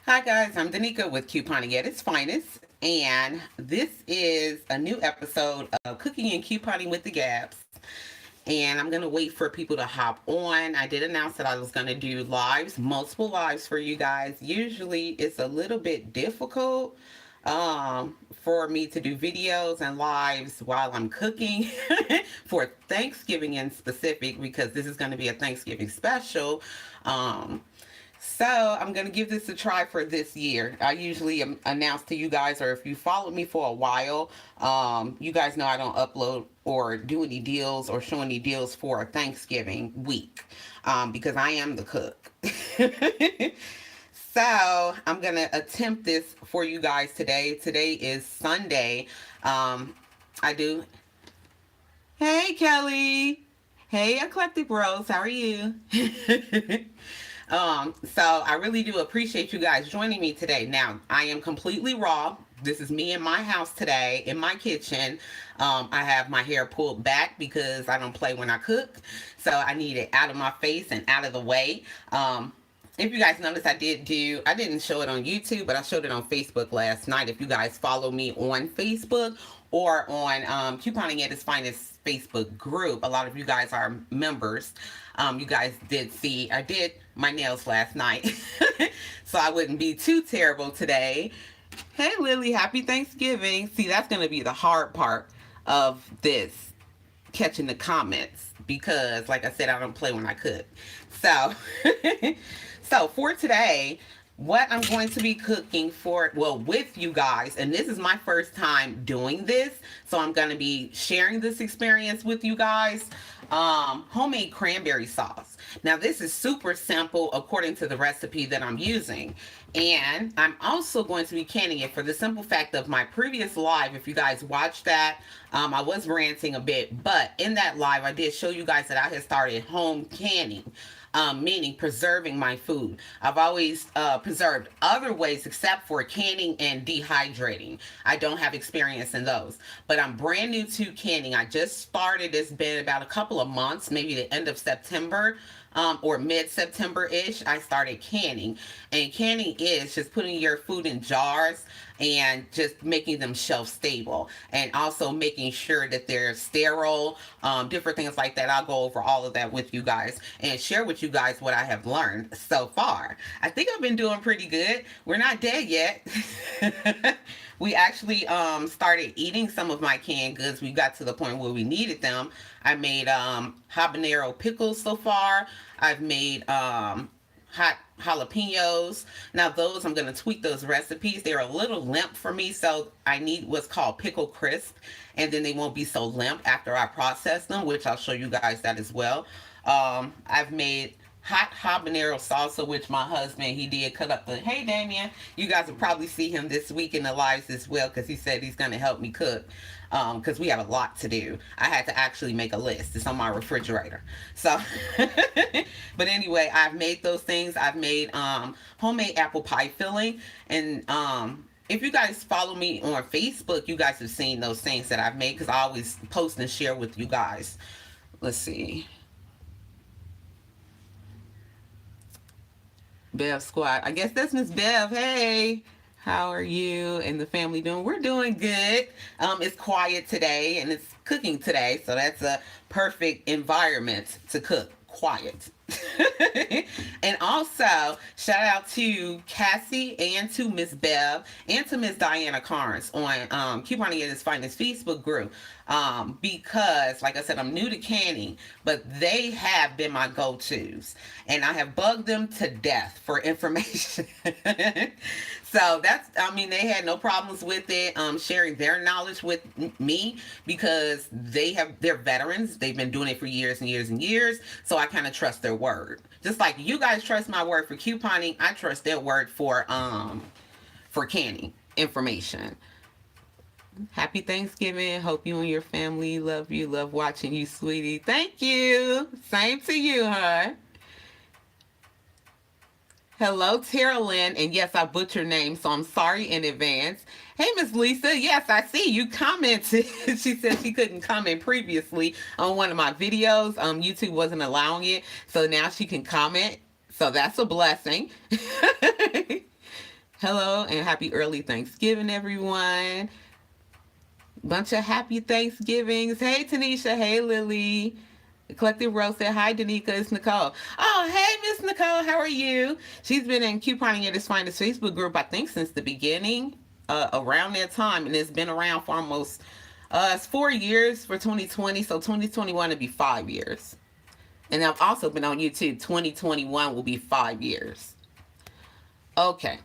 Hi guys, I'm Danica with Couponing at its finest, and this is a new episode of Cooking and Couponing with the Gabbs. And I'm gonna wait for people to hop on. I did announce that I was gonna do lives, multiple lives for you guys. Usually, it's a little bit difficult for me to do videos and lives while I'm cooking for Thanksgiving in specific because this is going to be a Thanksgiving special. Um, so I'm going to give this a try for this year. I usually announce to you guys, or if you followed me for a while, you guys know I don't upload or do any deals or show any deals for Thanksgiving week because I am the cook. So I'm going to attempt this for you guys today. Today is Sunday. I do. Hey, Kelly. Hey, Eclectic Rose. How are you? So I really do appreciate you guys joining me today. Now, I am completely raw. This is me in my house today, in my kitchen. I have my hair pulled back because I don't play when I cook. So I need it out of my face and out of the way. If you guys notice, I didn't show it on YouTube, but I showed it on Facebook last night. If you guys follow me on Facebook or on Couponing at its Finest Facebook group, a lot of you guys are members. You guys did see, I did my nails last night, so I wouldn't be too terrible today. Hey, Lily, happy Thanksgiving. See, that's going to be the hard part of this, catching the comments, because, like I said, I don't play when I cook. So, so for today, what I'm going to be cooking for, well, with you guys, and this is my first time doing this, so I'm going to be sharing this experience with you guys. Homemade cranberry sauce. Now, this is super simple according to the recipe that I'm using. And I'm also going to be canning it for the simple fact of my previous live. If you guys watched that, I was ranting a bit, but in that live, I did show you guys that I had started home canning. Meaning preserving my food. I've always preserved other ways except for canning and dehydrating. I don't have experience in those, but I'm brand new to canning. I just started. It's been about a couple of months, maybe the end of September. Or mid-September-ish, I started canning. And canning is just putting your food in jars and just making them shelf stable. And also making sure that they're sterile, different things like that. I'll go over all of that with you guys and share with you guys what I have learned so far. I think I've been doing pretty good. We're not dead yet. We actually started eating some of my canned goods. We got to the point where we needed them. I made habanero pickles so far. I've made hot jalapenos. Now those, I'm going to tweak those recipes. They're a little limp for me, so I need what's called pickle crisp, and then they won't be so limp after I process them, which I'll show you guys that as well. I've made hot habanero salsa, which my husband, he did cut up the, hey Damien, you guys will probably see him this week in the lives as well, because he said he's going to help me cook, because we have a lot to do. I had to actually make a list. It's on my refrigerator. So but anyway, I've made those things. I've made homemade apple pie filling, and if you guys follow me on Facebook, you guys have seen those things that I've made, because I always post and share with you guys. Let's see. Bev Squad. I guess that's Miss Bev. Hey, how are you and the family doing? We're doing good. It's quiet today and it's cooking today, so that's a perfect environment to cook. Quiet. And also, shout out to Cassie and to Miss Bev and to Miss Diana Carnes on Couponing at its Finest Facebook group. Because, like I said, I'm new to canning, but they have been my go-tos. And I have bugged them to death for information. So that's, I mean, they had no problems with it, sharing their knowledge with me, because they're veterans. They've been doing it for years and years and years. So I kind of trust their word. Just like you guys trust my word for couponing, I trust their word for canning information. Happy Thanksgiving. Hope you and your family love you. Love watching you, sweetie. Thank you. Same to you, huh? Hello, Tara Lynn. And yes, I butchered name, so I'm sorry in advance. Hey, Miss Lisa. Yes, I see you commented. She said she couldn't comment previously on one of my videos. YouTube wasn't allowing it, so now she can comment. So that's a blessing. Hello and happy early Thanksgiving, everyone. Bunch of happy Thanksgivings. Hey, Tanisha. Hey, Lily. The Collective Rose said, hi, Danica. It's Nicole. Oh, hey, Miss Nicole. How are you? She's been in Couponing at Its Finest Facebook group, I think, since the beginning, around that time. And it's been around for almost, it's 4 years for 2020. So 2021 will be 5 years. And I've also been on YouTube. 2021 will be 5 years. Okay.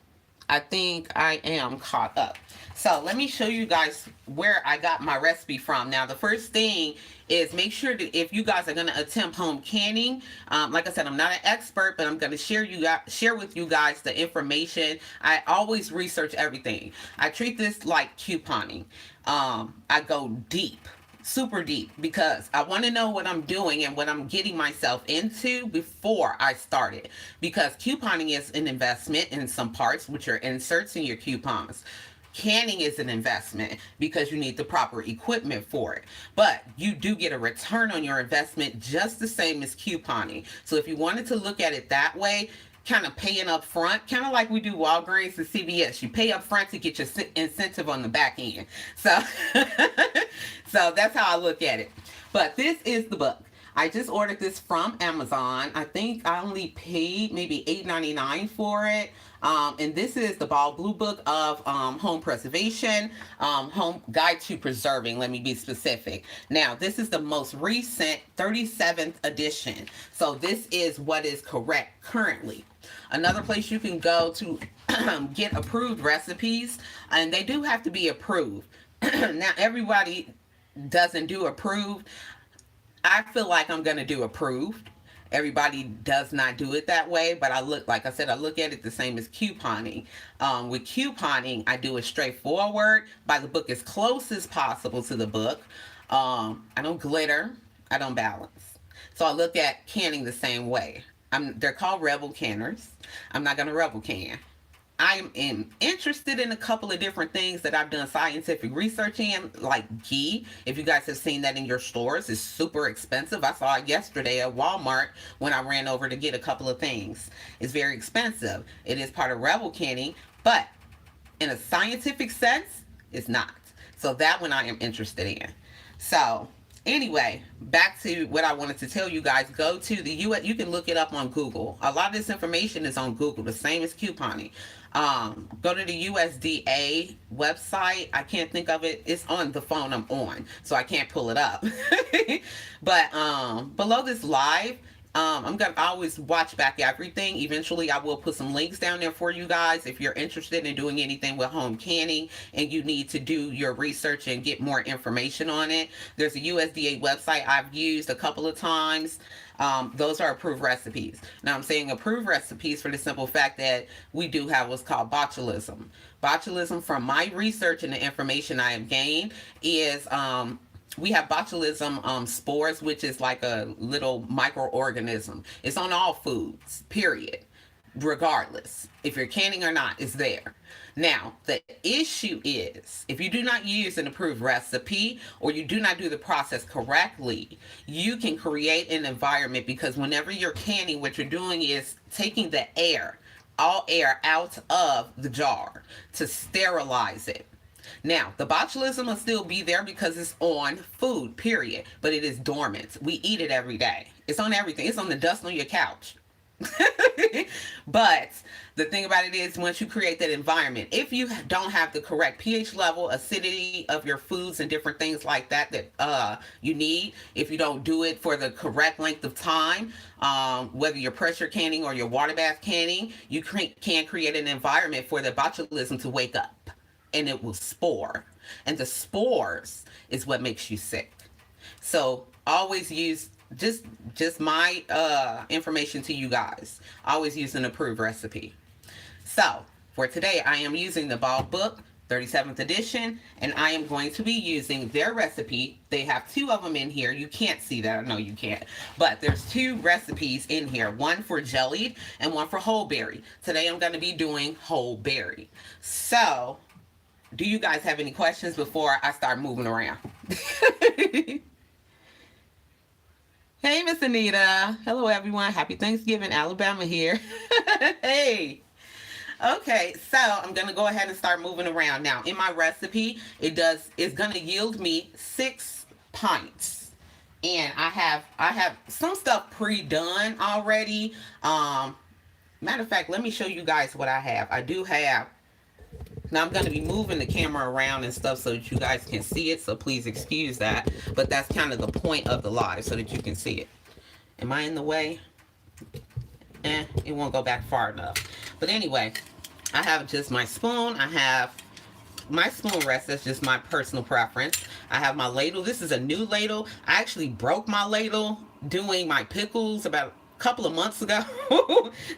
I think I am caught up. So let me show you guys where I got my recipe from. Now, the first thing is make sure that if you guys are going to attempt home canning, like I said, I'm not an expert, but I'm going to share with you guys the information. I always research everything. I treat this like couponing. I go deep, super deep, because I want to know what I'm doing and what I'm getting myself into before I start it. Because couponing is an investment in some parts, which are inserts in your coupons. Canning is an investment because you need the proper equipment for it. But you do get a return on your investment just the same as couponing. So if you wanted to look at it that way, kind of paying up front, kind of like we do Walgreens and CVS. You pay up front to get your incentive on the back end. So, so that's how I look at it. But this is the book. I just ordered this from Amazon. I think I only paid maybe $8.99 for it. And this is the Ball Blue Book of Home Preservation, Home Guide to Preserving. Let me be specific. Now, this is the most recent 37th edition. So this is what is correct currently. Another place you can go to get approved recipes, and they do have to be approved. Now, everybody doesn't do approved. I feel like I'm going to do approved. Everybody does not do it that way, but I look, like I said, I look at it the same as couponing. With couponing, I do it straightforward, by the book as close as possible to the book. I don't glitter, I don't balance. So I look at canning the same way. They're called rebel canners. I'm not going to rebel can. I am interested in a couple of different things that I've done scientific research in, like ghee. If you guys have seen that in your stores, it's super expensive. I saw it yesterday at Walmart when I ran over to get a couple of things. It's very expensive. It is part of rebel canning, but in a scientific sense, it's not. So that one I am interested in. So anyway, back to what I wanted to tell you guys. Go to the US. You can look it up on Google. A lot of this information is on Google, the same as couponing. Go to the USDA website. I can't think of it. It's on the phone I'm on, so I can't pull it up. But below this live, I'm going to always watch back everything. Eventually, I will put some links down there for you guys if you're interested in doing anything with home canning and you need to do your research and get more information on it. There's a USDA website I've used a couple of times. Those are approved recipes. Now, I'm saying approved recipes for the simple fact that we do have what's called botulism. Botulism, from my research and the information I have gained, is we have botulism spores, which is like a little microorganism. It's on all foods, period. Regardless, if you're canning or not, it's there. Now, the issue is if you do not use an approved recipe or you do not do the process correctly, you can create an environment, because whenever you're canning, what you're doing is taking the air, all air, out of the jar to sterilize it. Now, the botulism will still be there because it's on food, period, but it is dormant. We eat it every day. It's on everything. It's on the dust on your couch. But the thing about it is, once you create that environment, if you don't have the correct pH level, acidity of your foods and different things like that you need, if you don't do it for the correct length of time, whether you're pressure canning or your water bath canning, you can create an environment for the botulism to wake up, and it will spore. And the spores is what makes you sick. So always use just my information to you guys. Always use an approved recipe. So for today, I am using the Ball Book 37th edition, and I am going to be using their recipe. They have two of them in here. You can't see that. I know you can't. But there's two recipes in here, one for jellied and one for whole berry. Today I'm going to be doing whole berry. So do you guys have any questions before I start moving around? Hey, Miss Anita. Hello, everyone. Happy Thanksgiving, Alabama here. Hey. Okay, so I'm gonna go ahead and start moving around now. In my recipe, it's gonna yield me 6 pints, and I have some stuff pre-done already. Matter of fact, let me show you guys what I have. I do have. Now I'm going to be moving the camera around and stuff so that you guys can see it. So please excuse that. But that's kind of the point of the live, so that you can see it. Am I in the way? It won't go back far enough. But anyway, I have just my spoon. I have my spoon rest. That's just my personal preference. I have my ladle. This is a new ladle. I actually broke my ladle doing my pickles about a couple of months ago.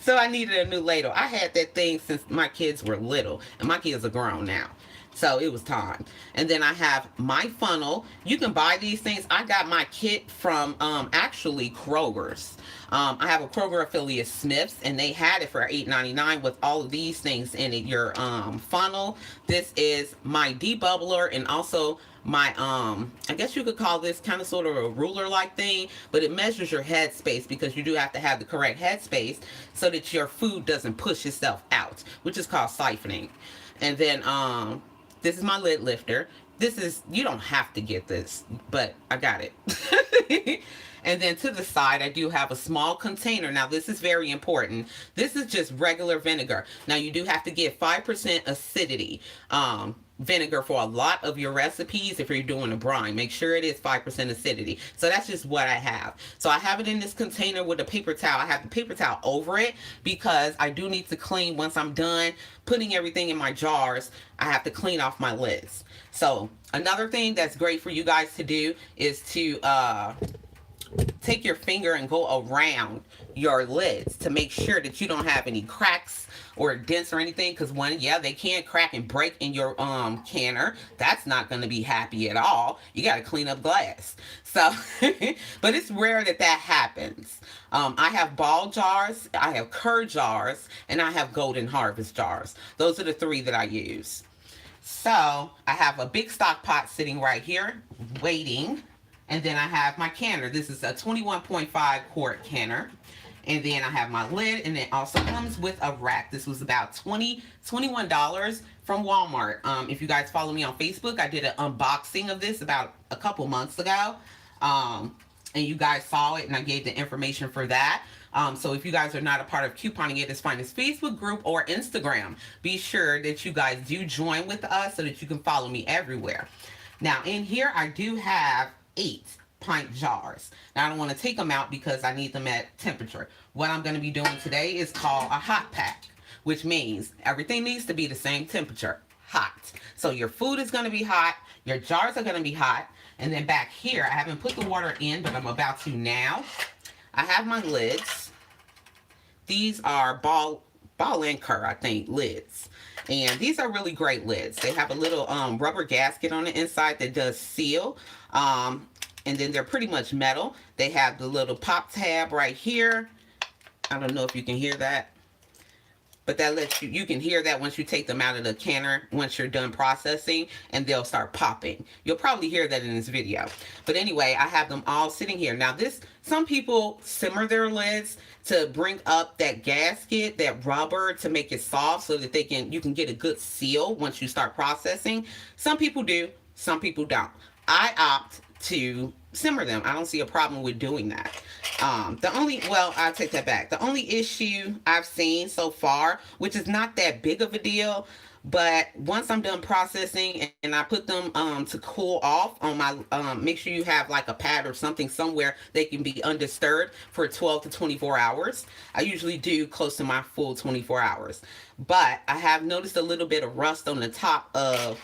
So I needed a new ladle. I had that thing since my kids were little, and my kids are grown now. So it was time. And then I have my funnel. You can buy these things. I got my kit from actually Kroger's. I have a Kroger affiliate, Smith's, and they had it for $8.99 with all of these things in it. Your funnel. This is my debubbler, and also my I guess you could call this kind of sort of a ruler like thing, but it measures your head space, because you do have to have the correct head space so that your food doesn't push itself out, which is called siphoning. And then this is my lid lifter. This is, you don't have to get this, but I got it. And then to the side, I do have a small container. Now, this is very important. This is just regular vinegar. Now, you do have to get 5% acidity vinegar for a lot of your recipes if you're doing a brine. Make sure it is 5% acidity. So that's just what I have. So I have it in this container with a paper towel. I have the paper towel over it because I do need to clean once I'm done putting everything in my jars. I have to clean off my lids. So another thing that's great for you guys to do is to take your finger and go around your lids to make sure that you don't have any cracks or dents or anything, because they can crack and break in your canner. That's not going to be happy at all. You got to clean up glass. So but it's rare that happens. I have ball jars, I have cur jars, and I have golden harvest jars. Those are the 3 that I use. So I have a big stock pot sitting right here waiting. And then I have my canner. This is a 21.5 quart canner. And then I have my lid, and it also comes with a rack. This was about $21 from Walmart. If you guys follow me on Facebook, I did an unboxing of this about a couple months ago. And you guys saw it, and I gave the information for that. So if you guys are not a part of Couponing At Its Finest Facebook group or Instagram, be sure that you guys do join with us so that you can follow me everywhere. Now, in here, I do have 8-pint jars. Now, I don't want to take them out because I need them at temperature. What I'm going to be doing today is called a hot pack, which means everything needs to be the same temperature, hot. So your food is going to be hot, your jars are going to be hot, and then back here, I haven't put the water in, but I'm about to now. I have my lids. These are ball and cur, I think, lids. And these are really great lids. They have a little rubber gasket on the inside that does seal. And then they're pretty much metal. They have the little pop tab right here. I don't know if you can hear that, but that lets you can hear that once you take them out of the canner, once you're done processing, and they'll start popping. You'll probably hear that in this video. But anyway, I have them all sitting here. Now some people simmer their lids to bring up that gasket, that rubber, to make it soft so that you can get a good seal once you start processing. Some people do, some people don't. I opt to simmer them. I don't see a problem with doing that. I'll take that back. The only issue I've seen so far, which is not that big of a deal, but once I'm done processing and I put them to cool off on my, make sure you have like a pad or something somewhere they can be undisturbed for 12 to 24 hours. I usually do close to my full 24 hours. But I have noticed a little bit of rust on the top of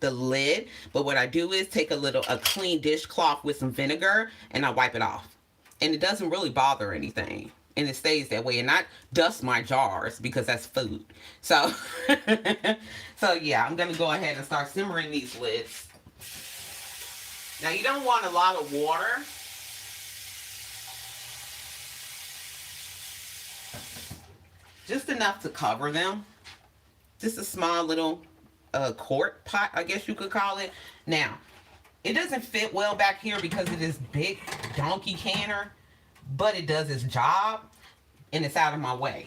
the lid, but what I do is take a clean dishcloth with some vinegar and I wipe it off, and it doesn't really bother anything, and it stays that way, and not dust my jars because that's food. So so yeah, I'm gonna go ahead and start simmering these lids. Now, you don't want a lot of water. Just enough to cover them. Just a small little quart pot, I guess you could call it. Now, it doesn't fit well back here because of this big donkey canner, but it does its job, and it's out of my way.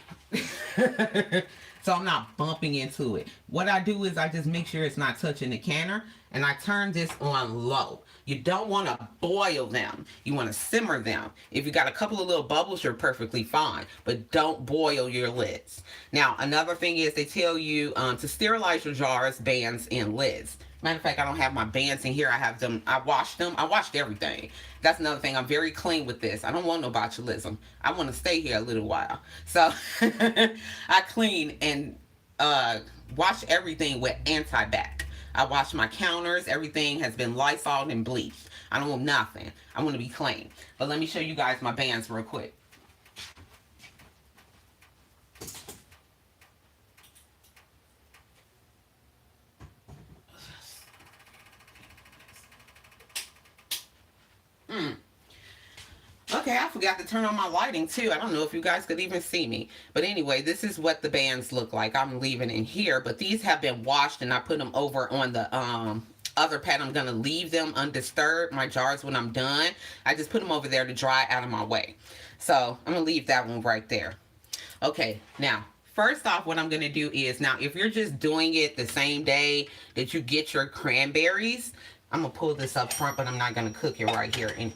So I'm not bumping into it. What I do is I just make sure it's not touching the canner, and I turn this on low. You don't want to boil them. You want to simmer them. If you got a couple of little bubbles, you're perfectly fine. But don't boil your lids. Now, another thing is they tell you to sterilize your jars, bands, and lids. Matter of fact, I don't have my bands in here. I have them. I washed them. I washed everything. That's another thing. I'm very clean with this. I don't want no botulism. I want to stay here a little while. So I clean and wash everything with anti-bac. I wash my counters. Everything has been Lysol and bleached. I don't want nothing. I want to be clean. But let me show you guys my bands real quick. Okay, I forgot to turn on my lighting too. I don't know if you guys could even see me. But anyway, this is what the bands look like. I'm leaving in here, but these have been washed and I put them over on the other pad. I'm going to leave them undisturbed, my jars, when I'm done. I just put them over there to dry out of my way. So I'm going to leave that one right there. Okay, now, first off, what I'm going to do is, now, if you're just doing it the same day that you get your cranberries, I'm going to pull this up front, but I'm not going to cook it right here. And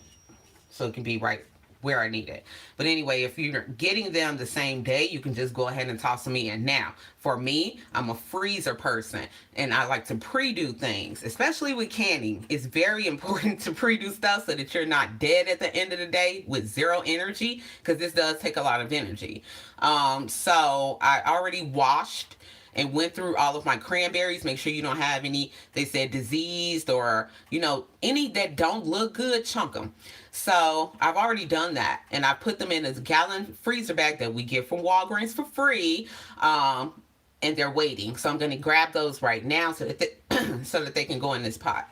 so it can be right where I need it. But anyway, if you're getting them the same day, you can just go ahead and toss them in. Now, for me, I'm a freezer person, and I like to pre-do things, especially with canning. It's very important to pre-do stuff so that you're not dead at the end of the day with zero energy, because this does take a lot of energy. So I already washed and went through all of my cranberries. Make sure you don't have any, they said, diseased or, you know, any that don't look good, chunk them. So I've already done that, and I put them in a gallon freezer bag that we get from Walgreens for free, and they're waiting. So I'm going to grab those right now so that so that they can go in this pot.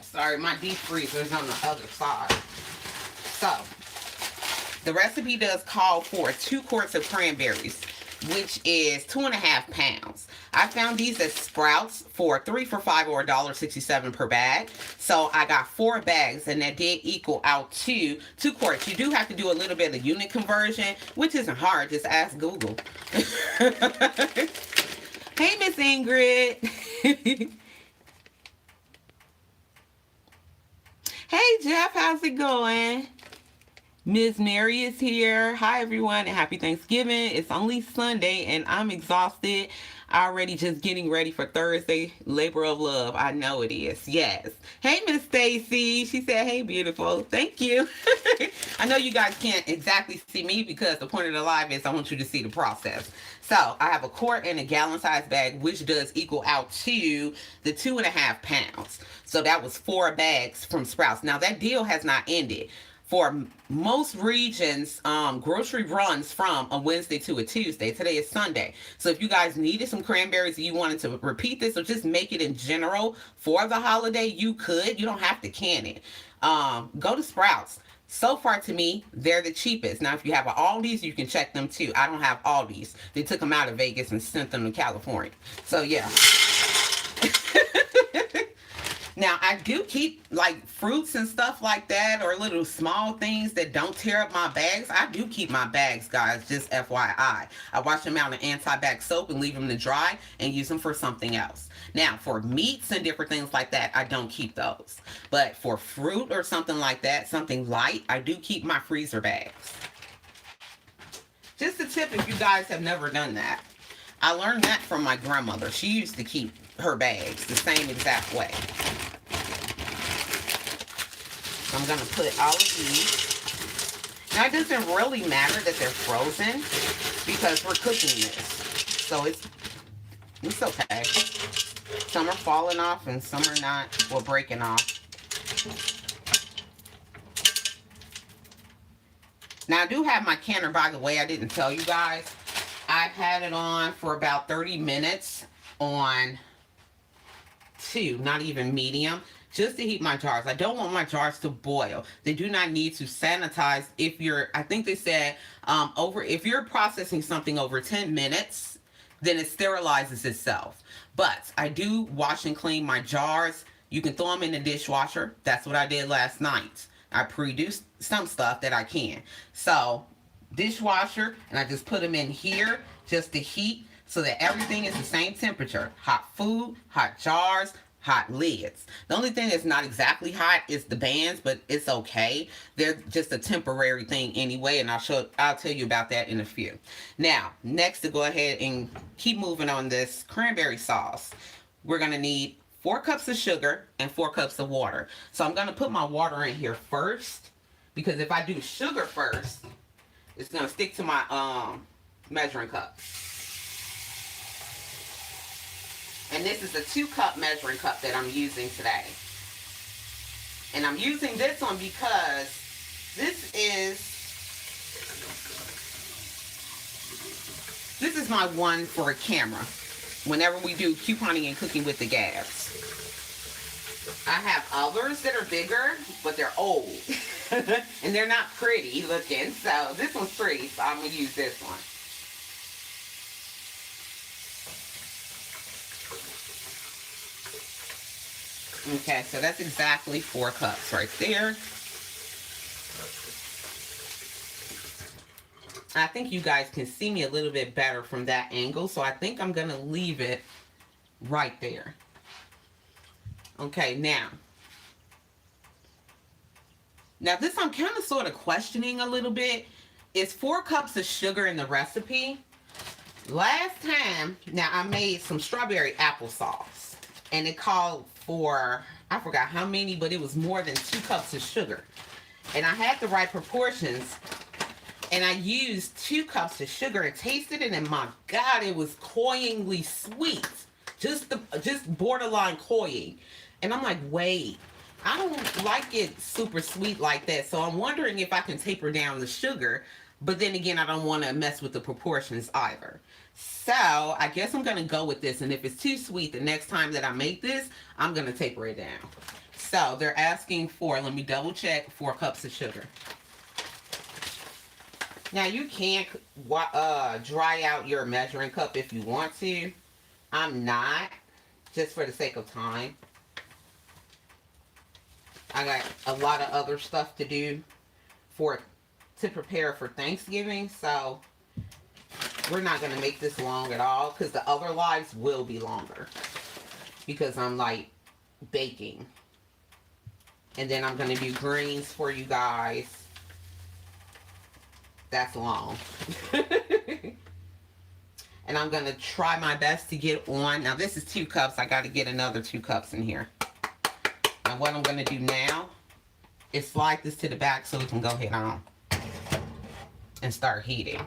Sorry, my deep freezer is on the other side. So the recipe does call for 2 quarts of cranberries, which is 2.5 pounds. I found these at Sprouts for 3 for $5 or $1.67 per bag. So I got 4 bags, and that did equal out to 2 quarts. You do have to do a little bit of unit conversion, which isn't hard. Just ask Google. Hey, Miss Ingrid. Hey, Jeff, how's it going? Miss Mary is here. Hi, everyone, and happy Thanksgiving. It's only Sunday, and I'm exhausted. Already just getting ready for Thursday, labor of love. I know it is. Yes. Hey, Miss Stacy. She said, hey, beautiful. Thank you. I know you guys can't exactly see me because the point of the live is I want you to see the process. So I have a quart and a gallon size bag, which does equal out to the 2.5 pounds. So that was 4 bags from Sprouts. Now that deal has not ended. For most regions, grocery runs from a Wednesday to a Tuesday. Today is Sunday. So if you guys needed some cranberries and you wanted to repeat this or just make it in general for the holiday, you could. You don't have to can it. Go to Sprouts. So far, to me, they're the cheapest. Now, if you have an Aldi's, you can check them too. I don't have Aldi's. They took them out of Vegas and sent them to California. So, yeah. Now, I do keep, like, fruits and stuff like that, or little small things that don't tear up my bags. I do keep my bags, guys, just FYI. I wash them out in anti-bac soap and leave them to dry and use them for something else. Now, for meats and different things like that, I don't keep those. But for fruit or something like that, something light, I do keep my freezer bags. Just a tip if you guys have never done that. I learned that from my grandmother. She used to keep her bags the same exact way. I'm going to put all of these. Now, it doesn't really matter that they're frozen because we're cooking this. So it's okay. Some are falling off and some are not, or breaking off. Now, I do have my canner, by the way. I didn't tell you guys. I've had it on for about 30 minutes on 2, not even medium, just to heat my jars. I don't want my jars to boil. They do not need to sanitize if you're, I think they said, if you're processing something over 10 minutes, then it sterilizes itself. But I do wash and clean my jars. You can throw them in the dishwasher. That's what I did last night. I produced some stuff that I can. So, dishwasher, and I just put them in here just to heat so that everything is the same temperature. Hot food, hot jars, hot lids. The only thing that's not exactly hot is the bands, but it's okay. They're just a temporary thing anyway, and I'll tell you about that in a few. Now, next to go ahead and keep moving on this cranberry sauce, we're gonna need 4 cups of sugar and 4 cups of water. So I'm gonna put my water in here first, because if I do sugar first, it's gonna stick to my measuring cup. And this is a 2-cup measuring cup that I'm using today. And I'm using this one because this is my one for a camera. Whenever we do couponing and cooking with the Gabbs. I have others that are bigger, but they're old. And they're not pretty looking. So this one's pretty, so I'm going to use this one. Okay, so that's exactly 4 cups right there. I think you guys can see me a little bit better from that angle, so I think I'm going to leave it right there. Okay, now this I'm kind of sort of questioning a little bit. It's 4 cups of sugar in the recipe. Last time, now I made some strawberry applesauce, and it called for, I forgot how many, but it was more than 2 cups of sugar. And I had the right proportions, and I used 2 cups of sugar and tasted it, and my God, it was cloyingly sweet. Just borderline cloying. And I'm like, wait, I don't like it super sweet like that. So I'm wondering if I can taper down the sugar, but then again, I don't want to mess with the proportions either. So I guess I'm going to go with this. And if it's too sweet, the next time that I make this, I'm going to taper it down. So they're asking for, let me double check, 4 cups of sugar. Now you can dry out your measuring cup if you want to. I'm not, just for the sake of time. I got a lot of other stuff to do to prepare for Thanksgiving, so we're not going to make this long at all, because the other lives will be longer, because I'm like baking. And then I'm going to do greens for you guys. That's long. And I'm going to try my best to get on. Now this is 2 cups. I got to get another 2 cups in here. And what I'm going to do now is slide this to the back so it can go ahead on and start heating.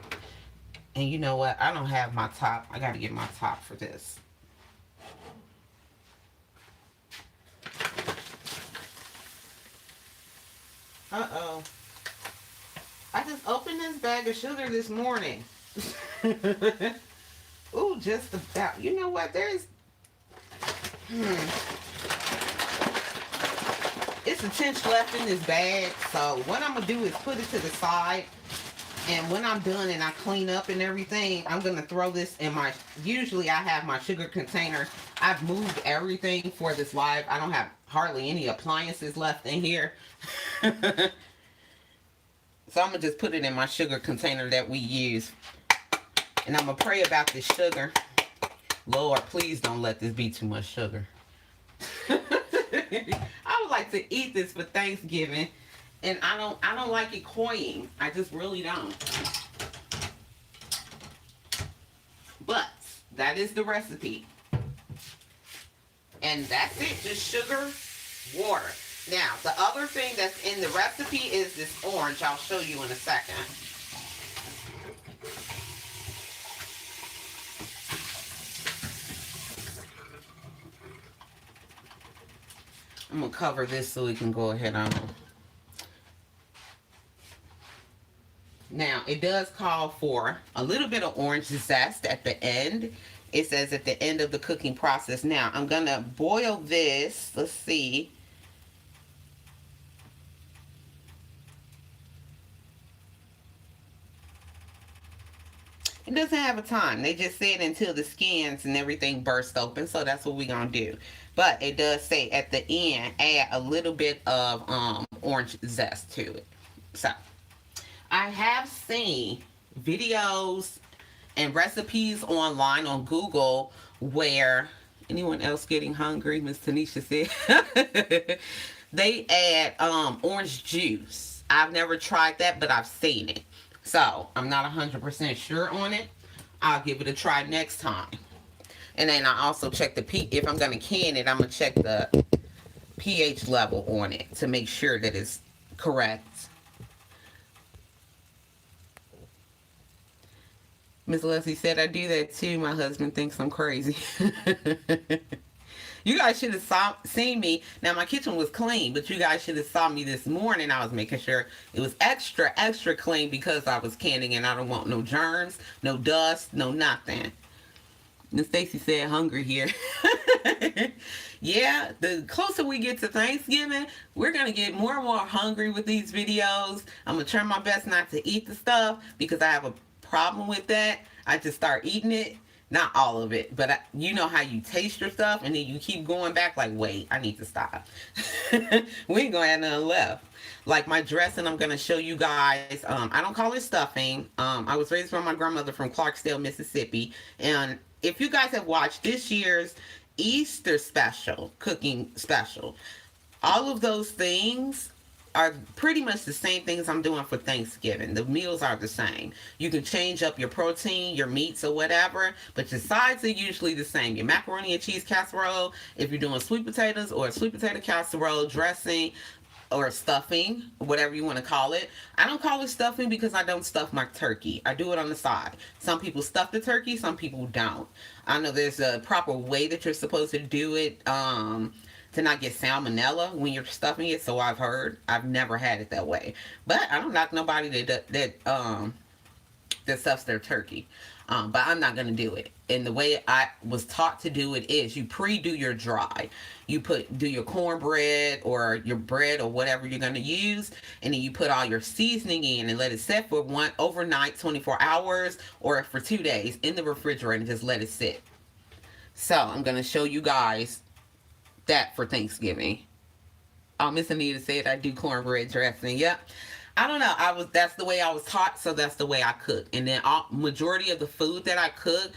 And you know what? I don't have my top. I got to get my top for this. Uh-oh. I just opened this bag of sugar this morning. Ooh, just about. You know what? There's... It's a pinch left in this bag. So what I'm going to do is put it to the side. And when I'm done and I clean up and everything, I'm going to throw this in my... Usually I have my sugar container. I've moved everything for this live. I don't have hardly any appliances left in here. So I'm going to just put it in my sugar container that we use. And I'm going to pray about this sugar. Lord, please don't let this be too much sugar. I would like to eat this for Thanksgiving. And I don't like it cloying. I just really don't. But that is the recipe. And that's it. Just sugar, water. Now, the other thing that's in the recipe is this orange. I'll show you in a second. I'm going to cover this so we can go ahead on. Now, it does call for a little bit of orange zest at the end. It says at the end of the cooking process. Now, I'm going to boil this. Let's see. It doesn't have a time. They just said until the skins and everything burst open. So that's what we're going to do. But it does say at the end, add a little bit of orange zest to it. So I have seen videos and recipes online on Google where anyone else getting hungry, Miss Tanisha said, they add orange juice. I've never tried that, but I've seen it. So I'm not 100% sure on it. I'll give it a try next time. And then I also check if I'm going to can it, I'm going to check the pH level on it to make sure that it's correct. Miss Leslie said, I do that too. My husband thinks I'm crazy. You guys should have seen me. Now, my kitchen was clean, but you guys should have saw me this morning. I was making sure it was extra, extra clean because I was canning and I don't want no germs, no dust, no nothing. Miss Stacy said, hungry here. Yeah, the closer we get to Thanksgiving, we're going to get more and more hungry with these videos. I'm going to try my best not to eat the stuff because I have a problem with that. I just start eating it. Not all of it, but you know how you taste your stuff and then you keep going back like, wait, I need to stop. We ain't going to have nothing left. Like my dressing, I'm going to show you guys. I don't call it stuffing. I was raised by my grandmother from Clarksdale, Mississippi. And if you guys have watched this year's Easter special, cooking special, all of those things are pretty much the same things I'm doing for Thanksgiving. The meals are the same. You can change up your protein, your meats, or whatever, but your sides are usually the same. Your macaroni and cheese casserole, if you're doing sweet potatoes, or a sweet potato casserole, dressing, or stuffing, whatever you want to call it. I don't call it stuffing because I don't stuff my turkey. I do it on the side. Some people stuff the turkey, some people don't. I know there's a proper way that you're supposed to do it, to not get salmonella when you're stuffing it. So I've heard. I've never had it that way, but I don't knock nobody that stuffs their turkey. But I'm not gonna do it. And the way I was taught to do it is you pre-do your dry. You do your cornbread or your bread or whatever you're gonna use, and then you put all your seasoning in and let it set for overnight, 24 hours, or for 2 days in the refrigerator and just let it sit. So I'm gonna show you guys that for Thanksgiving. Miss Anita said I do cornbread dressing. Yep. I don't know. That's the way I was taught, so that's the way I cook. And then majority of the food that I cook,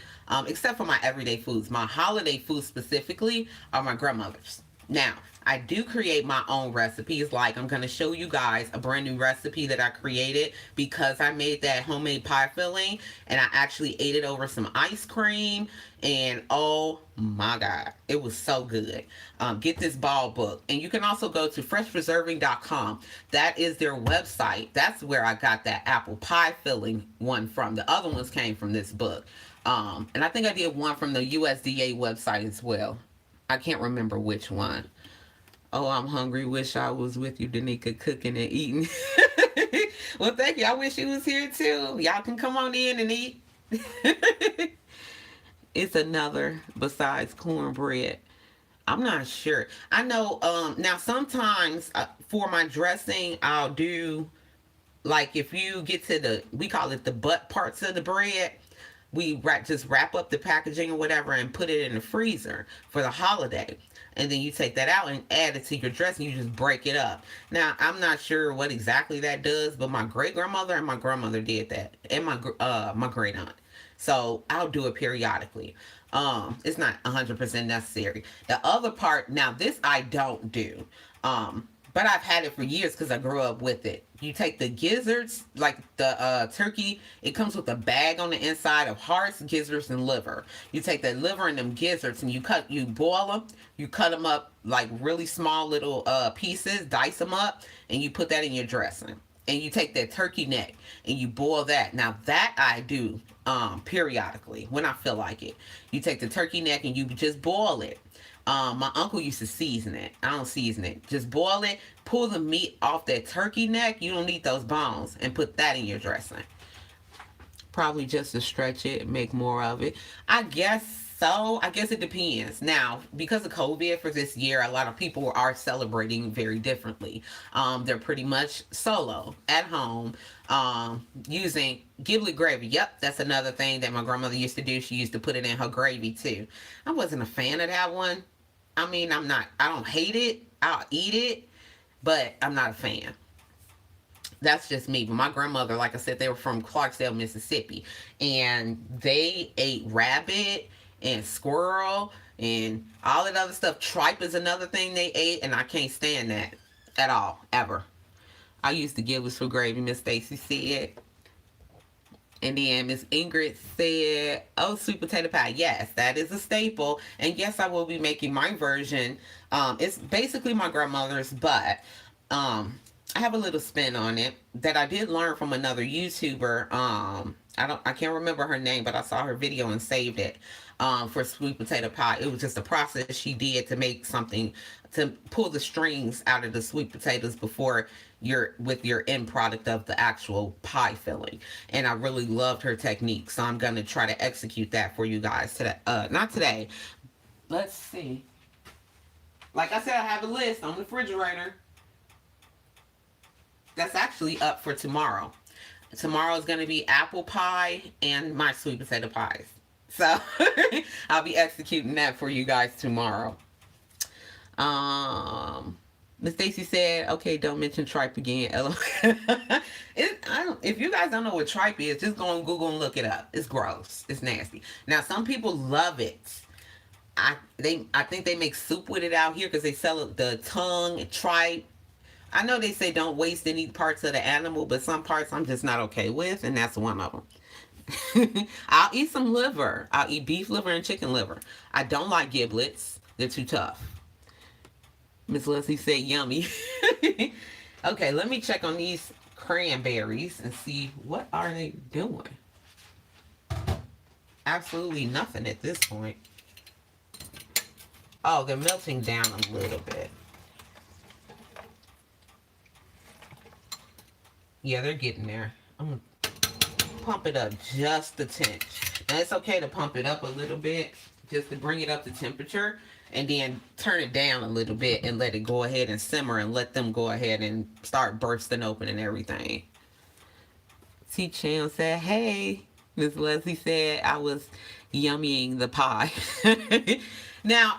except for my everyday foods, my holiday foods specifically, are my grandmother's. Now, I do create my own recipes. Like I'm going to show you guys a brand new recipe that I created because I made that homemade pie filling and I actually ate it over some ice cream, and oh my God, it was so good. Get this ball book. And you can also go to freshpreserving.com. That is their website. That's where I got that apple pie filling one from. The other ones came from this book. And I think I did one from the USDA website as well. I can't remember which one. Oh, I'm hungry. Wish I was with you, Danica, cooking and eating. Well, thank you. I wish you was here too. Y'all can come on in and eat. It's another besides cornbread. I'm not sure. I know now sometimes for my dressing, I'll do, like if you get to we call it the butt parts of the bread, we just wrap up the packaging or whatever and put it in the freezer for the holiday. And then you take that out and add it to your dressing. You just break it up. Now, I'm not sure what exactly that does, but my great-grandmother and my grandmother did that. And my great-aunt. So, I'll do it periodically. It's not 100% necessary. The other part, now this I don't do. But I've had it for years because I grew up with it. You take the gizzards, like the turkey, it comes with a bag on the inside of hearts, gizzards, and liver. You take that liver and them gizzards and you boil them, you cut them up like really small little pieces, dice them up, and you put that in your dressing. And you take that turkey neck and you boil that. Now that I do periodically when I feel like it. You take the turkey neck and you just boil it. My uncle used to season it. I don't season it. Just boil it, pull the meat off that turkey neck. You don't need those bones, and put that in your dressing. Probably just to stretch it, make more of it. I guess So I guess it depends. Now, because of COVID for this year, a lot of people are celebrating very differently. They're pretty much solo at home, using giblet gravy. Yep, that's another thing that my grandmother used to do. She used to put it in her gravy too. I wasn't a fan of that one. I mean, I'm not. I don't hate it. I'll eat it, but I'm not a fan. That's just me. But my grandmother, like I said, they were from Clarksdale, Mississippi, and they ate rabbit and squirrel and all that other stuff. Tripe is another thing they ate, and I can't stand that at all, ever. I used to give us for gravy, Miss Stacy said. And then Miss Ingrid said, "Oh, sweet potato pie. Yes, that is a staple. And yes, I will be making my version. It's basically my grandmother's, but I have a little spin on it that I did learn from another YouTuber. I can't remember her name, but I saw her video and saved it. For sweet potato pie, it was just a process she did to make something, to pull the strings out of the sweet potatoes before your with your end product of the actual pie filling. And I really loved her technique, so I'm gonna try to execute that for you guys today. Not today. Let's see. Like I said, I have a list on the refrigerator. That's actually up for tomorrow. Tomorrow is going to be apple pie and my sweet potato pies. So I'll be executing that for you guys tomorrow. Miss Stacy said, "Okay, don't mention tripe again." If you guys don't know what tripe is, just go on Google and look it up. It's gross. It's nasty. Now, some people love it. I think they make soup with it out here because they sell the tongue tripe. I know they say don't waste any parts of the animal, but some parts I'm just not okay with, and that's one of them. I'll eat some liver. I'll eat beef liver and chicken liver. I don't like giblets. They're too tough. Miss Leslie said yummy. Okay, let me check on these cranberries and see what are they doing. Absolutely nothing at this point. Oh, they're melting down a little bit. Yeah, they're getting there. I'm going to pump it up just a tinch. Now, it's okay to pump it up a little bit just to bring it up to temperature, and then turn it down a little bit and let it go ahead and simmer and let them go ahead and start bursting open and everything. T-Chan said, "Hey." Miss Leslie said I was yummying the pie. Now,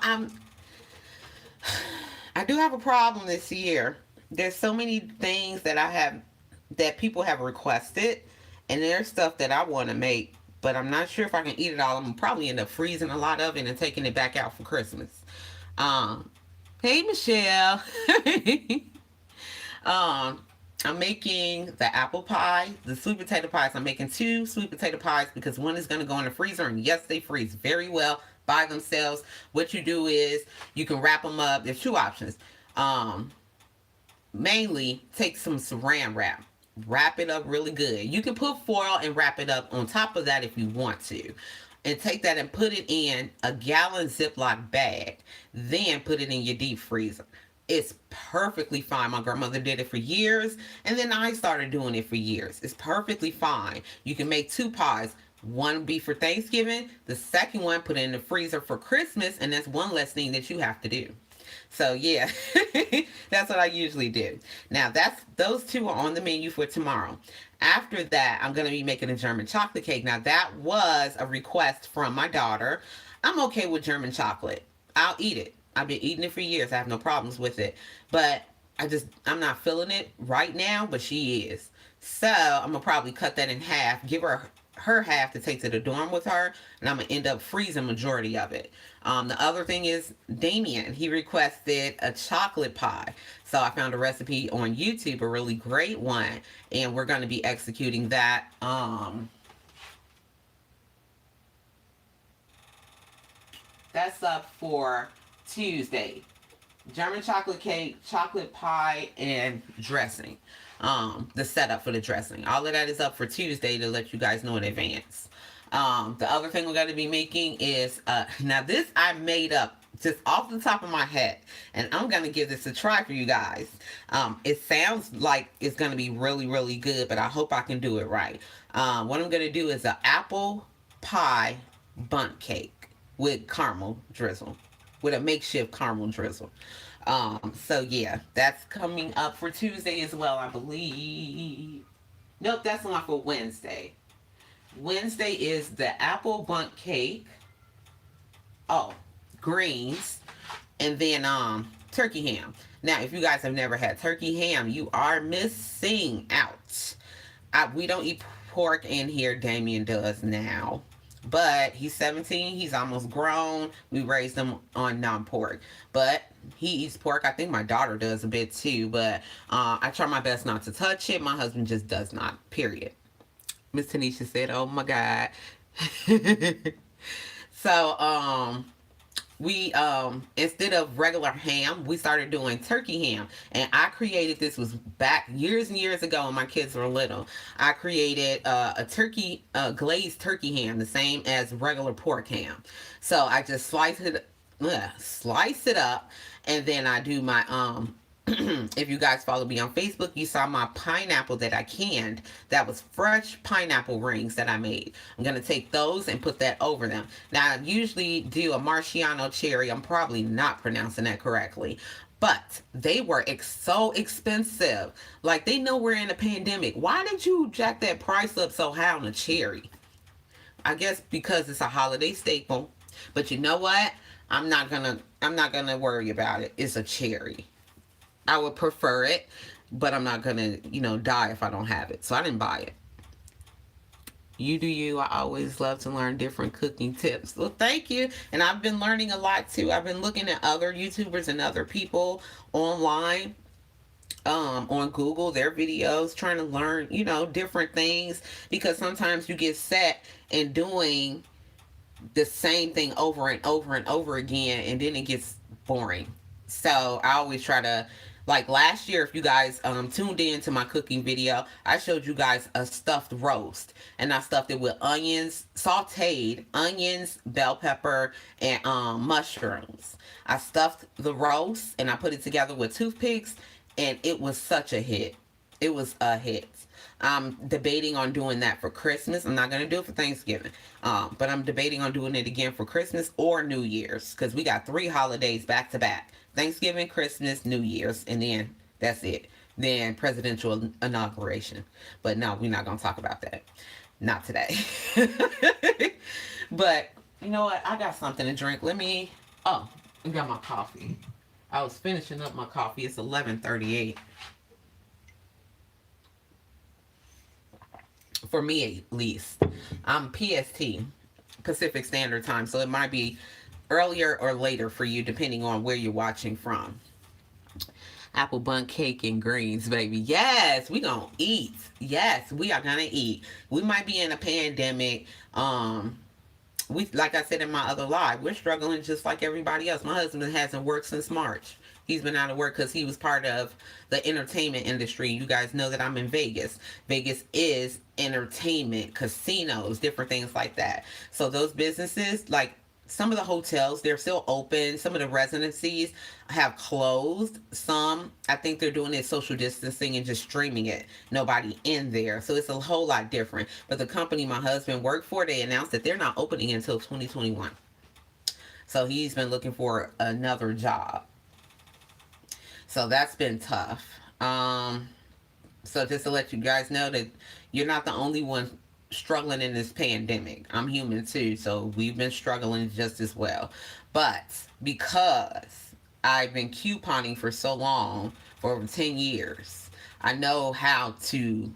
I do have a problem this year. There's so many things that people have requested, and there's stuff that I want to make, but I'm not sure if I can eat it all. I'm probably end up freezing a lot of it and taking it back out for Christmas. Hey Michelle. I'm making the apple pie, the sweet potato pies. I'm making 2 sweet potato pies because one is going to go in the freezer, and yes, they freeze very well by themselves. What you do is you can wrap them up. There's 2 options. Mainly take some saran wrap. Wrap it up really good. You can put foil and wrap it up on top of that if you want to. And take that and put it in a gallon Ziploc bag. Then put it in your deep freezer. It's perfectly fine. My grandmother did it for years, and then I started doing it for years. It's perfectly fine. You can make 2 pies. One be for Thanksgiving. The second one put it in the freezer for Christmas, and that's one less thing that you have to do. So yeah, that's what I usually do. Now those 2 are on the menu for tomorrow. After that, I'm going to be making a German chocolate cake. Now that was a request from my daughter. I'm okay with German chocolate. I'll eat it. I've been eating it for years. I have no problems with it. But I'm not feeling it right now, but she is. So I'm going to probably cut that in half, give her half to take to the dorm with her, and I'm going to end up freezing majority of it. The other thing is Damien. He requested a chocolate pie. So I found a recipe on YouTube, a really great one, and we're going to be executing that. That's up for Tuesday. German chocolate cake, chocolate pie, and dressing. The setup for the dressing. All of that is up for Tuesday to let you guys know in advance. The other thing we're going to be making is, now this I made up just off the top of my head, and I'm going to give this a try for you guys. It sounds like it's going to be really, really good, but I hope I can do it right. What I'm going to do is an apple pie bundt cake. with caramel drizzle, with a makeshift caramel drizzle. So yeah, that's coming up for Tuesday as well, I believe. Nope, that's not for Wednesday. Wednesday is the apple bundt cake. Oh, greens, and then turkey ham. Now, if you guys have never had turkey ham, you are missing out. We don't eat pork in here. Damien does now, but he's 17. He's almost grown. We raised him on non-pork, but he eats pork. I think my daughter does a bit too, but I try my best not to touch it. My husband just does not. Period. Miss Tanisha said, "Oh my God." So we instead of regular ham, we started doing turkey ham, and I created this was back years and years ago when my kids were little. I created a turkey glazed turkey ham, the same as regular pork ham. So I just slice it up, and then I do my if you guys follow me on Facebook, you saw my pineapple that I canned. That was fresh pineapple rings that I made. I'm going to take those and put that over them. Now, I usually do a Marciano cherry. I'm probably not pronouncing that correctly. But they were so expensive. Like, they know we're in a pandemic. Why did you jack that price up so high on a cherry? I guess because it's a holiday staple. But you know what? I'm not gonna worry about it. It's a cherry. I would prefer it, but I'm not gonna, die if I don't have it. So I didn't buy it. You do you. I always love to learn different cooking tips. Well, thank you. And I've been learning a lot too. I've been looking at other YouTubers and other people online, on Google, their videos, trying to learn, different things, because sometimes you get set in doing the same thing over and over and over again, and then it gets boring. So I always try to, like last year, if you guys tuned in to my cooking video, I showed you guys a stuffed roast, and I stuffed it with onions, sauteed onions, bell pepper, and mushrooms. I stuffed the roast and I put it together with toothpicks, and it was such a hit. It was a hit. I'm debating on doing that for Christmas. I'm not going to do it for Thanksgiving. But I'm debating on doing it again for Christmas or New Year's, because we got 3 holidays back to back: Thanksgiving, Christmas, New Year's, and then that's it. Then presidential inauguration. But no, we're not going to talk about that. Not today. But you know what? I got something to drink. I got my coffee. I was finishing up my coffee. It's 11:38. For me, at least. I'm PST, Pacific Standard Time, so it might be earlier or later for you, depending on where you're watching from. Apple bundt cake and greens, baby. Yes, we gonna eat. Yes, we are gonna eat. We might be in a pandemic. Like I said in my other live, we're struggling just like everybody else. My husband hasn't worked since March. He's been out of work because he was part of the entertainment industry. You guys know that I'm in Vegas. Vegas is entertainment, casinos, different things like that. So those businesses, like some of the hotels, they're still open. Some of the residencies have closed. Some, I think they're doing it social distancing and just streaming it. Nobody in there. So it's a whole lot different. But the company my husband worked for, they announced that they're not opening until 2021. So he's been looking for another job. So that's been tough. So just to let you guys know that you're not the only one struggling in this pandemic. I'm human too, so we've been struggling just as well. But because I've been couponing for so long, for over 10 years, I know how to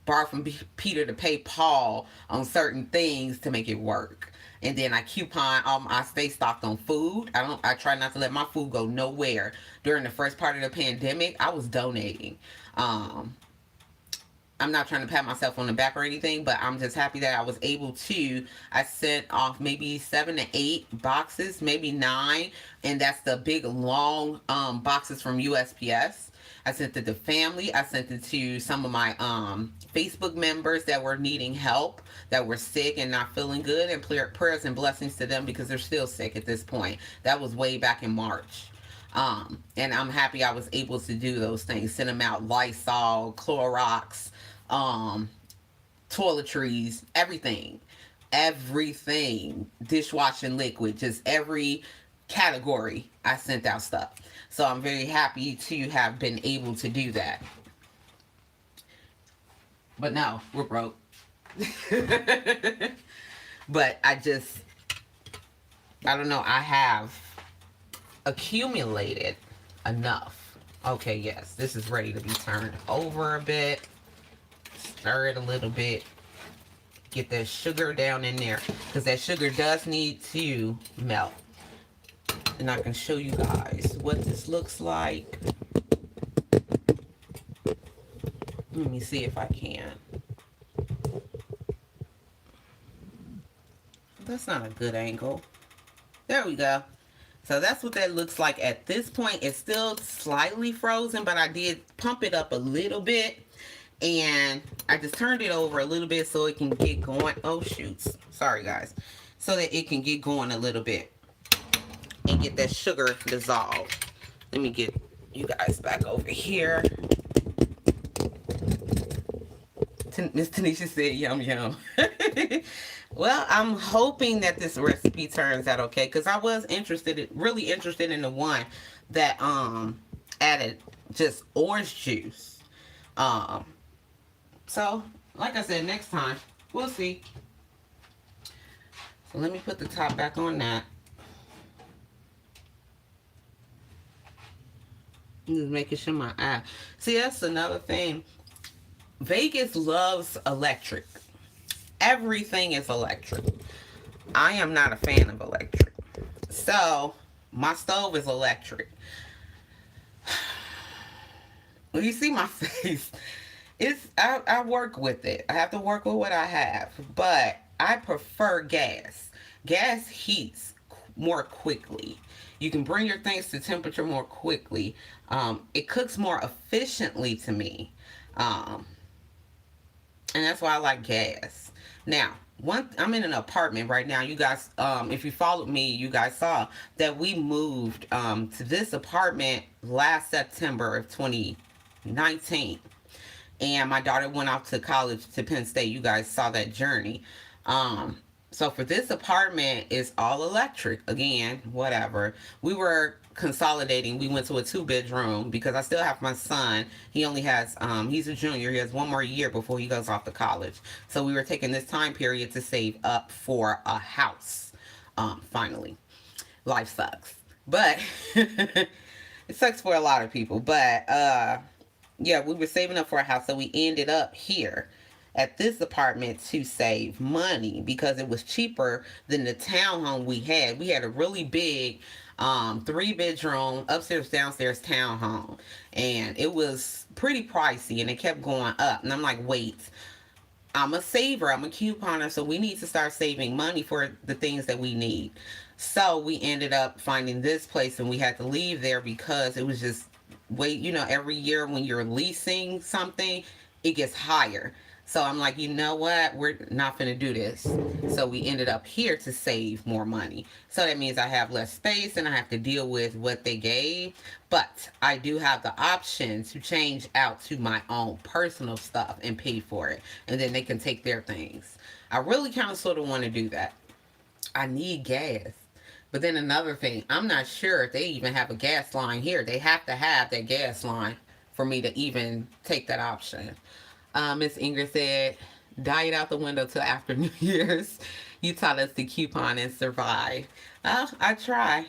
borrow from Peter to pay Paul on certain things to make it work. And then I coupon. I stay stocked on food. I try not to let my food go nowhere. During the first part of the pandemic, I was donating. I'm not trying to pat myself on the back or anything, but I'm just happy that I was able to. I sent off maybe 7 to 8 boxes, maybe 9, and that's the big long boxes from USPS. I sent it to family. I sent it to some of my Facebook members that were needing help, that were sick and not feeling good, and prayers and blessings to them because they're still sick at this point. That was way back in March. And I'm happy I was able to do those things. Send them out Lysol, Clorox, toiletries, everything. everything, dishwashing liquid, just every category. I sent out stuff. So I'm very happy to have been able to do that. But no, we're broke. But I don't know, I have accumulated enough. Okay, yes, this is ready to be turned over a bit. Stir it a little bit. Get that sugar down in there, because that sugar does need to melt. And I can show you guys what this looks like. Let me see if I can. That's not a good angle. There we go. So that's what that looks like at this point. It's still slightly frozen, but I did pump it up a little bit. And I just turned it over a little bit so it can get going. Oh, shoots. Sorry, guys. So that it can get going a little bit and get that sugar dissolved. Let me get you guys back over here. Miss Tanisha said, yum, yum. Well, I'm hoping that this recipe turns out okay, because I was really interested in the one that added just orange juice. So, like I said, next time, we'll see. So let me put the top back on that. Just making sure my eye. See, that's another thing. Vegas loves electric. Everything is electric. I am not a fan of electric. So, my stove is electric. When you see my face, I work with it. I have to work with what I have. But I prefer gas. Gas heats more quickly. You can bring your things to temperature more quickly. It cooks more efficiently to me. And that's why I like gas. Now, I'm in an apartment right now. You guys, if you followed me, you guys saw that we moved to this apartment last September of 2019. And my daughter went off to college to Penn State. You guys saw that journey. So for this apartment, it's all electric. Again, whatever. We were consolidating. We went to a 2-bedroom because I still have my son. He only has, he's a junior. He has one more year before he goes off to college. So we were taking this time period to save up for a house. Finally. Life sucks. But it sucks for a lot of people. But yeah, we were saving up for a house. So we ended up here at this apartment to save money because it was cheaper than the townhome we had. We had a really big 3-bedroom upstairs downstairs townhome, and it was pretty pricey, and it kept going up. And I'm like, wait, I'm a saver, I'm a couponer, so we need to start saving money for the things that we need. So we ended up finding this place, and we had to leave there because it was just every year when you're leasing something, it gets higher. So I'm like, you know what? We're not going to do this. So we ended up here to save more money. So that means I have less space and I have to deal with what they gave. But I do have the option to change out to my own personal stuff and pay for it. And then they can take their things. I really kind of sort of want to do that. I need gas. But then another thing, I'm not sure if they even have a gas line here. They have to have that gas line for me to even take that option. Miss Ingrid said, diet out the window till after New Year's. You taught us to coupon and survive. I try.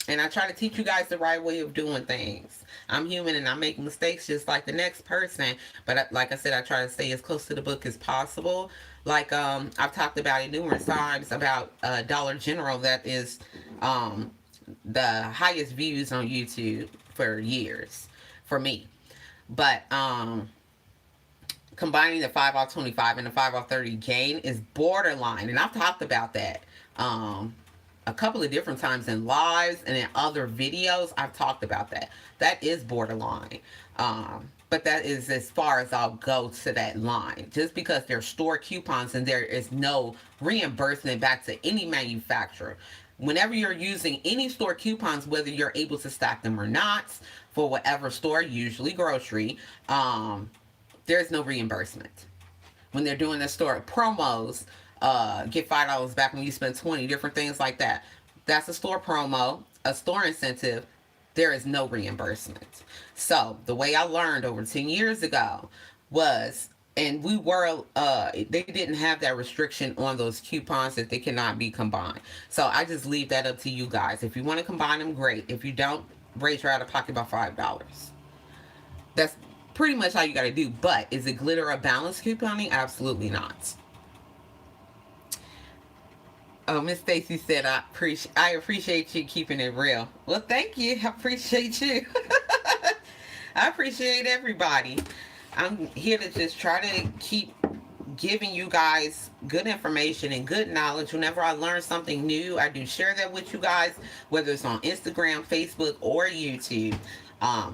And I try to teach you guys the right way of doing things. I'm human and I make mistakes just like the next person. But like I said, I try to stay as close to the book as possible. Like I've talked about it numerous times about Dollar General. That is the highest views on YouTube for years for me. But combining the 5 off 25 and the 5 off 30 gain is borderline. And I've talked about that a couple of different times in lives and in other videos. I've talked about that. That is borderline. But that is as far as I'll go to that line. Just because they're store coupons and there is no reimbursement back to any manufacturer. Whenever you're using any store coupons, whether you're able to stock them or not, for whatever store, usually grocery, there's no reimbursement. When they're doing the store promos, get $5 back when you spend 20, different things like that. That's a store promo, a store incentive. There is no reimbursement. So the way I learned over 10 years ago was, and we were they didn't have that restriction on those coupons that they cannot be combined. So I just leave that up to you guys. If you want to combine them, great. If you don't, raise your out of pocket about $5. That's pretty much all you got to do. But is it glitter or balance couponing? Absolutely not. Oh, Miss Stacy said, I appreciate you keeping it real. Well, thank you. I appreciate you. I appreciate everybody. I'm here to just try to keep giving you guys good information and good knowledge. Whenever I learn something new, I do share that with you guys, whether it's on Instagram, Facebook, or YouTube.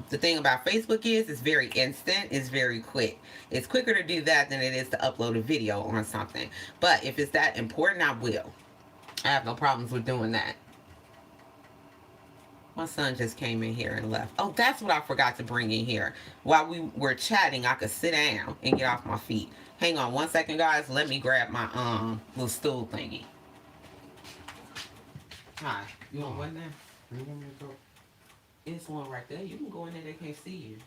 The thing about Facebook is it's very instant, it's very quick. It's quicker to do that than it is to upload a video on something. But if it's that important, I will. I have no problems with doing that. My son just came in here and left. Oh, that's what I forgot to bring in here. While we were chatting, I could sit down and get off my feet. Hang on one second, guys. Let me grab my little stool thingy. Hi. You want one now? You want me to go? It's one right there. You can go in there. They can't see you.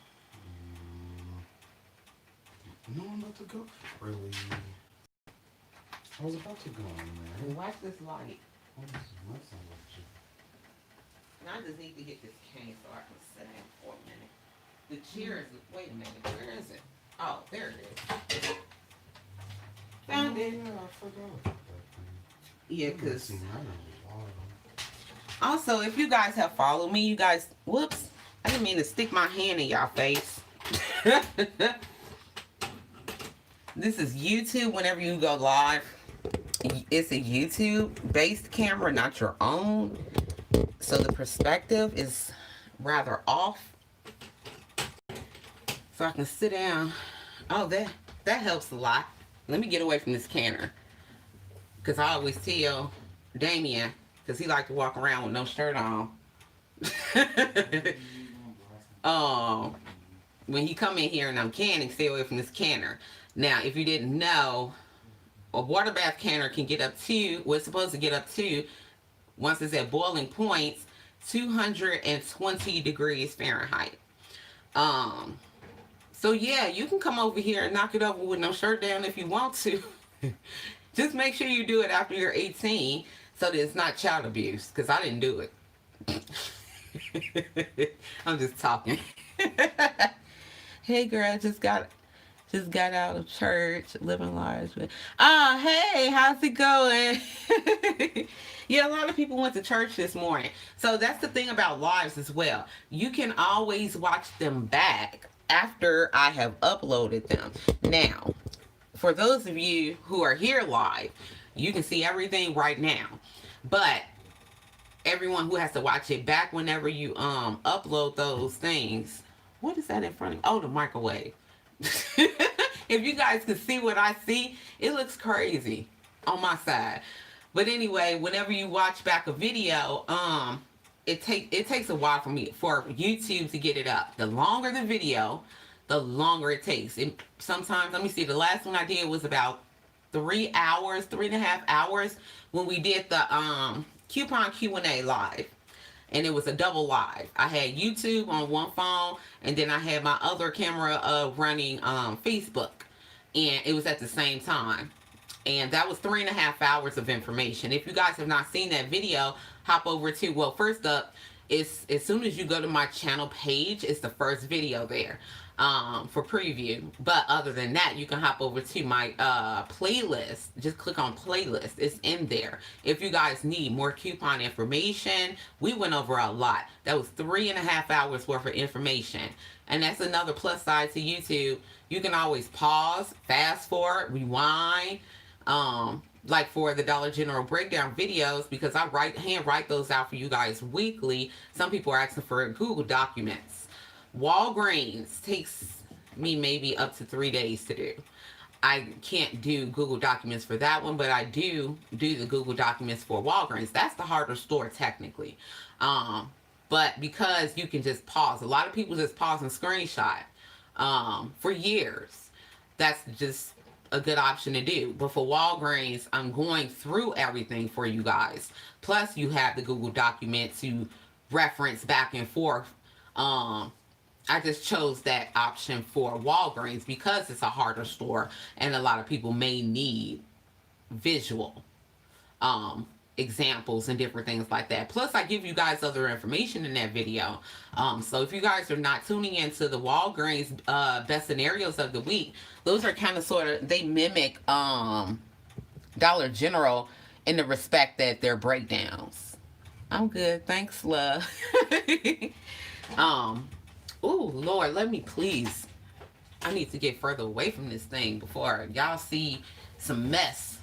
No, I'm about to go. Really? I was about to go in there. And watch this light. Oh, this is my son. And I just need to get this cane so I can sit down for a minute. The chair is, wait a minute, where is it? Oh, there it is. Found it. Yeah, I forgot about that thing. Yeah, because I also, if you guys have followed me, you guys, whoops, I didn't mean to stick my hand in y'all face. This is YouTube whenever you go live. It's a YouTube-based camera, not your own. So the perspective is rather off. So I can sit down. Oh, that helps a lot. Let me get away from this canner. Because I always tell Damien, because he like to walk around with no shirt on. When he come in here and I'm canning, stay away from this canner. Now, if you didn't know, a water bath canner can get up to, well, it's supposed to get up to, once it's at boiling points, 220 degrees Fahrenheit. So yeah, you can come over here and knock it over with no shirt down if you want to. Just make sure you do it after you're 18 so that it's not child abuse, because I didn't do it. I'm just talking. Hey girl, just got out of church, living lives with. Oh, hey, how's it going? Yeah, a lot of people went to church this morning. So that's the thing about lives as well. You can always watch them back after I have uploaded them. Now, for those of you who are here live, you can see everything right now. But everyone who has to watch it back whenever you upload those things. What is that in front of you? Oh, the microwave. If you guys can see what I see, it looks crazy on my side. But anyway, whenever you watch back a video, it takes a while for YouTube to get it up. The longer the video, the longer it takes. Sometimes, let me see, the last one I did was about 3 hours, 3.5 hours, when we did the coupon Q&A live. And it was a double live. I had YouTube on one phone, and then I had my other camera running Facebook. And it was at the same time. And that was 3.5 hours of information. If you guys have not seen that video, hop over to, well, first up, it's as soon as you go to my channel page, it's the first video there for preview. But other than that, you can hop over to my playlist. Just click on playlist. It's in there. If you guys need more coupon information, we went over a lot. That was 3.5 hours worth of information. And that's another plus side to YouTube. You can always pause, fast forward, rewind. Like for the Dollar General breakdown videos, because I hand write those out for you guys weekly. Some people are asking for Google Documents. Walgreens takes me maybe up to 3 days to do. I can't do Google Documents for that one, but I do the Google Documents for Walgreens. That's the harder store technically. But because you can just pause. A lot of people just pause and screenshot for years. That's just a good option to do. But for Walgreens, I'm going through everything for you guys. Plus, you have the Google document to reference back and forth. I just chose that option for Walgreens because it's a harder store and a lot of people may need visual examples and different things like that. Plus, I give you guys other information in that video. So if you guys are not tuning into the Walgreens best scenarios of the week, those are kind of sort of, they mimic Dollar General in the respect that they're breakdowns. I'm good, thanks, love. Oh Lord, let me please. I need to get further away from this thing before y'all see some mess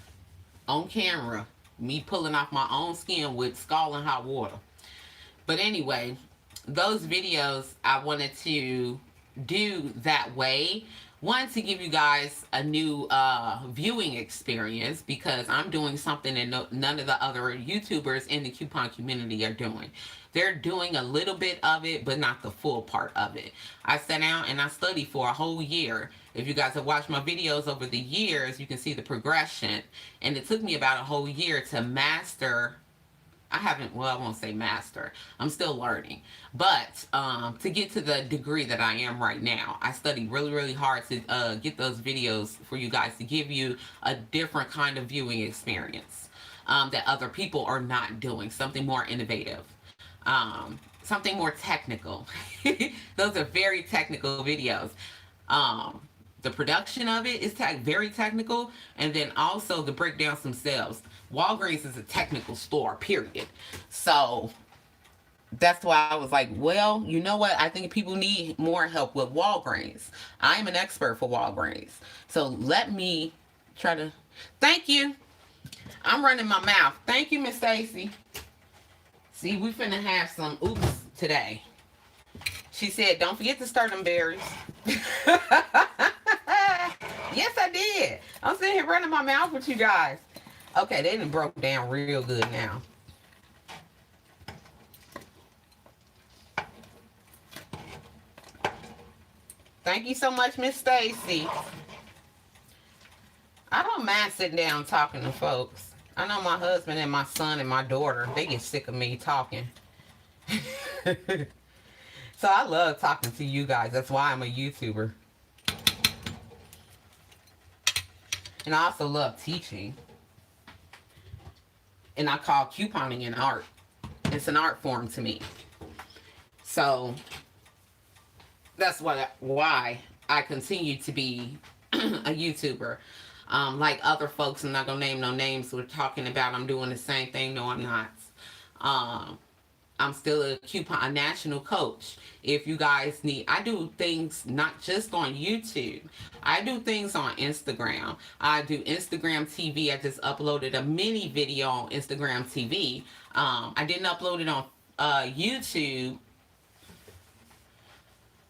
on camera. Me pulling off my own skin with scalding hot water. But anyway, those videos I wanted to do that way. One, to give you guys a new viewing experience, because I'm doing something that none of the other YouTubers in the coupon community are doing. They're doing a little bit of it, but not the full part of it. I sat down and I studied for a whole year. If you guys have watched my videos over the years, you can see the progression. And it took me about a whole year to master. I won't say master. I'm still learning. But to get to the degree that I am right now, I studied really, really hard to get those videos for you guys, to give you a different kind of viewing experience that other people are not doing. Something more innovative. Something more technical. Those are very technical videos. The production of it is very technical, and then also the breakdowns themselves. Walgreens is a technical store, period. So that's why I was like, well, you know what? I think people need more help with Walgreens. I'm an expert for Walgreens. So let me try to... Thank you. I'm running my mouth. Thank you, Miss Stacy. See, we finna have some oops today. She said, don't forget to stir them berries. Yes, I did. I'm sitting here running my mouth with you guys. Okay, they done broke down real good now. Thank you so much, Miss Stacy. I don't mind sitting down talking to folks. I know my husband and my son and my daughter, they get sick of me talking. So I love talking to you guys. That's why I'm a YouTuber. And I also love teaching. And I call couponing an art. It's an art form to me. So that's why I continue to be a YouTuber. Like other folks, I'm not going to name no names, we're talking about I'm doing the same thing. No, I'm not. I'm still a national coach. If you guys need, I do things not just on YouTube. I do things on Instagram. I do Instagram TV. I just uploaded a mini video on Instagram TV. I didn't upload it on YouTube.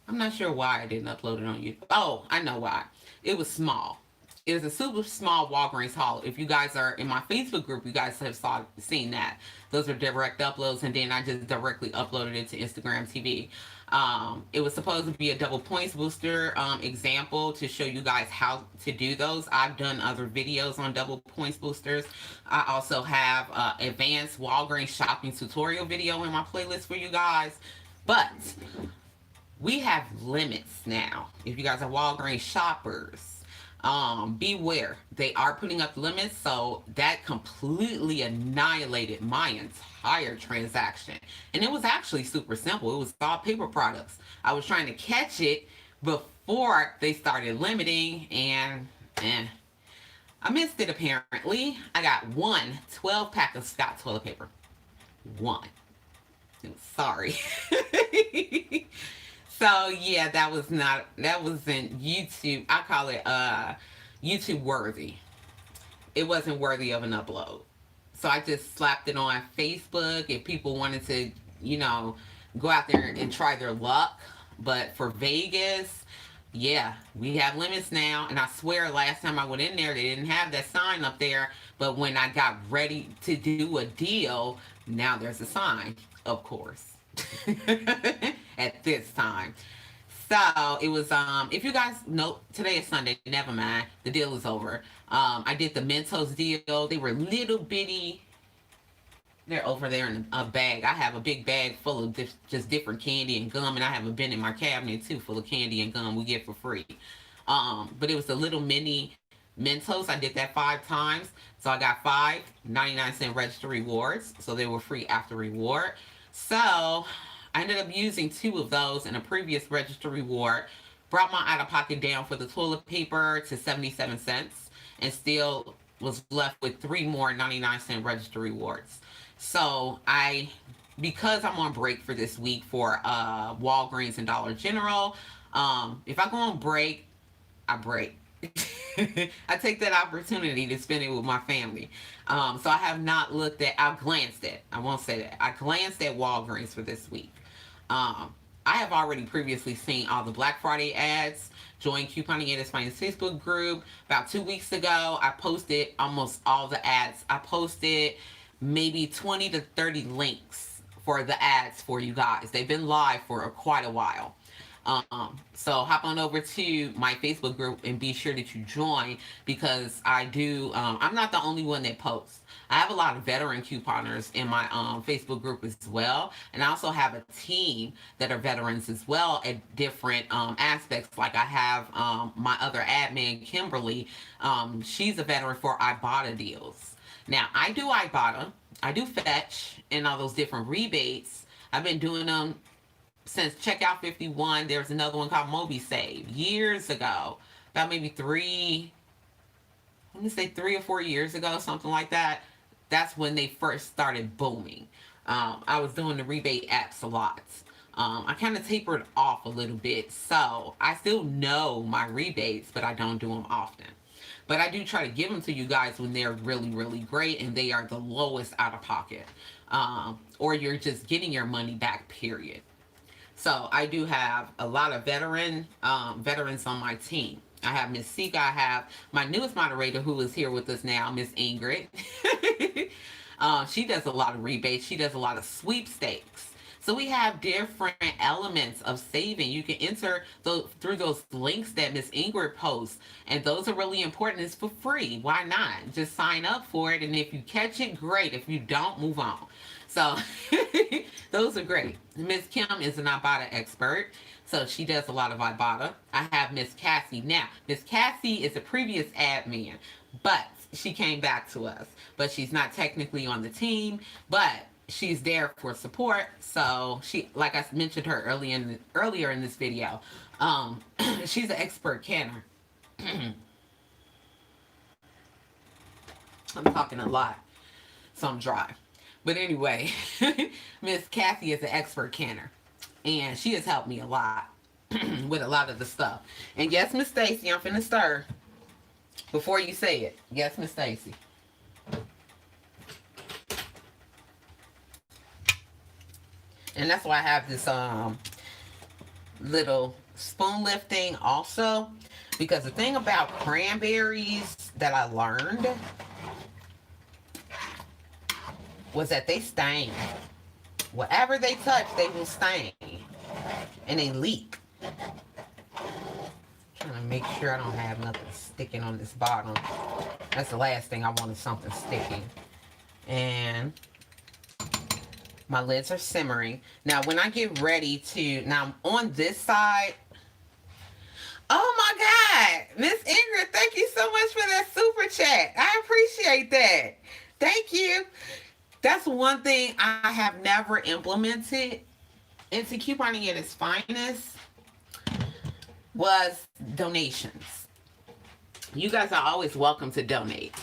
I'm not sure why I didn't upload it on YouTube. Oh, I know why. It was small. It was a super small Walgreens haul. If you guys are in my Facebook group, you guys have seen that. Those are direct uploads, and then I just directly uploaded it to Instagram TV. It was supposed to be a double points booster example to show you guys how to do those. I've done other videos on double points boosters. I also have advanced Walgreens shopping tutorial video in my playlist for you guys. But we have limits now. If you guys are Walgreens shoppers, beware. They are putting up limits, so that completely annihilated my entire transaction. And it was actually super simple. It was all paper products. I was trying to catch it before they started limiting, and I missed it apparently. I got 12 pack of Scott toilet paper. One. Sorry. So yeah, that wasn't YouTube. I call it YouTube worthy. It wasn't worthy of an upload. So I just slapped it on Facebook if people wanted to, go out there and try their luck. But for Vegas, yeah, we have limits now. And I swear last time I went in there, they didn't have that sign up there. But when I got ready to do a deal, now there's a sign, of course. At this time. So it was if you guys know today is Sunday, never mind. The deal is over. I did the Mentos deal. They were little bitty. They're over there in a bag. I have a big bag full of just different candy and gum, and I have a bin in my cabinet too, full of candy and gum we get for free. But it was a little mini Mentos. I did that 5 times, so I got 5 99-cent register rewards, so they were free after reward. So I ended up using 2 of those in a previous register reward. Brought my out of pocket down for the toilet paper to 77 cents, and still was left with 3 more 99-cent register rewards. So because I'm on break for this week for Walgreens and Dollar General, if I go on break, I break. I take that opportunity to spend it with my family. So I have not looked at, I've glanced at, I won't say that. I glanced at Walgreens for this week. I have already previously seen all the Black Friday ads. Joined Couponing at its Finest Facebook group. About 2 weeks ago, I posted almost all the ads. I posted maybe 20 to 30 links for the ads for you guys. They've been live for quite a while. So hop on over to my Facebook group and be sure that you join, because I do, I'm not the only one that posts. I have a lot of veteran couponers in my Facebook group as well. And I also have a team that are veterans as well at different aspects. Like I have my other admin, Kimberly. She's a veteran for Ibotta deals. Now, I do Ibotta, I do Fetch, and all those different rebates. I've been doing them since Checkout 51. There's another one called MobiSave years ago, about maybe 3 or 4 years ago, something like that. That's when they first started booming. I was doing the rebate apps a lot. I kind of tapered off a little bit, so I still know my rebates, but I don't do them often. But I do try to give them to you guys when they're really, really great and they are the lowest out of pocket. Or you're just getting your money back, period. So I do have a lot of veterans on my team. I have Miss Sika. I have my newest moderator who is here with us now, Miss Ingrid. She does a lot of rebates. She does a lot of sweepstakes. So we have different elements of saving. You can enter through those links that Miss Ingrid posts, and those are really important. It's for free. Why not? Just sign up for it, and if you catch it, great. If you don't, move on. So those are great. Miss Kim is an Ibotta expert, so she does a lot of Ibotta. I have Miss Cassie. Now, Miss Cassie is a previous admin, but she came back to us. But she's not technically on the team, but she's there for support. So she, like I mentioned her earlier in this video, she's an expert canner. I'm talking a lot, so I'm dry. But anyway, Miss Kathy is an expert canner, and she has helped me a lot with a lot of the stuff. And yes, Miss Stacy, I'm finna stir before you say it. Yes, Miss Stacy. And that's why I have this little spoon lifting also, because the thing about cranberries that I learned was that they stain. Whatever they touch, they will stain. And they leak. Trying to make sure I don't have nothing sticking on this bottom. That's the last thing I want, is something sticking. And my lids are simmering. Now, when I get ready to, now on this side, oh my God, Miss Ingrid, thank you so much for that super chat. I appreciate that. Thank you. That's one thing I have never implemented into couponing at its finest, was donations. You guys are always welcome to donate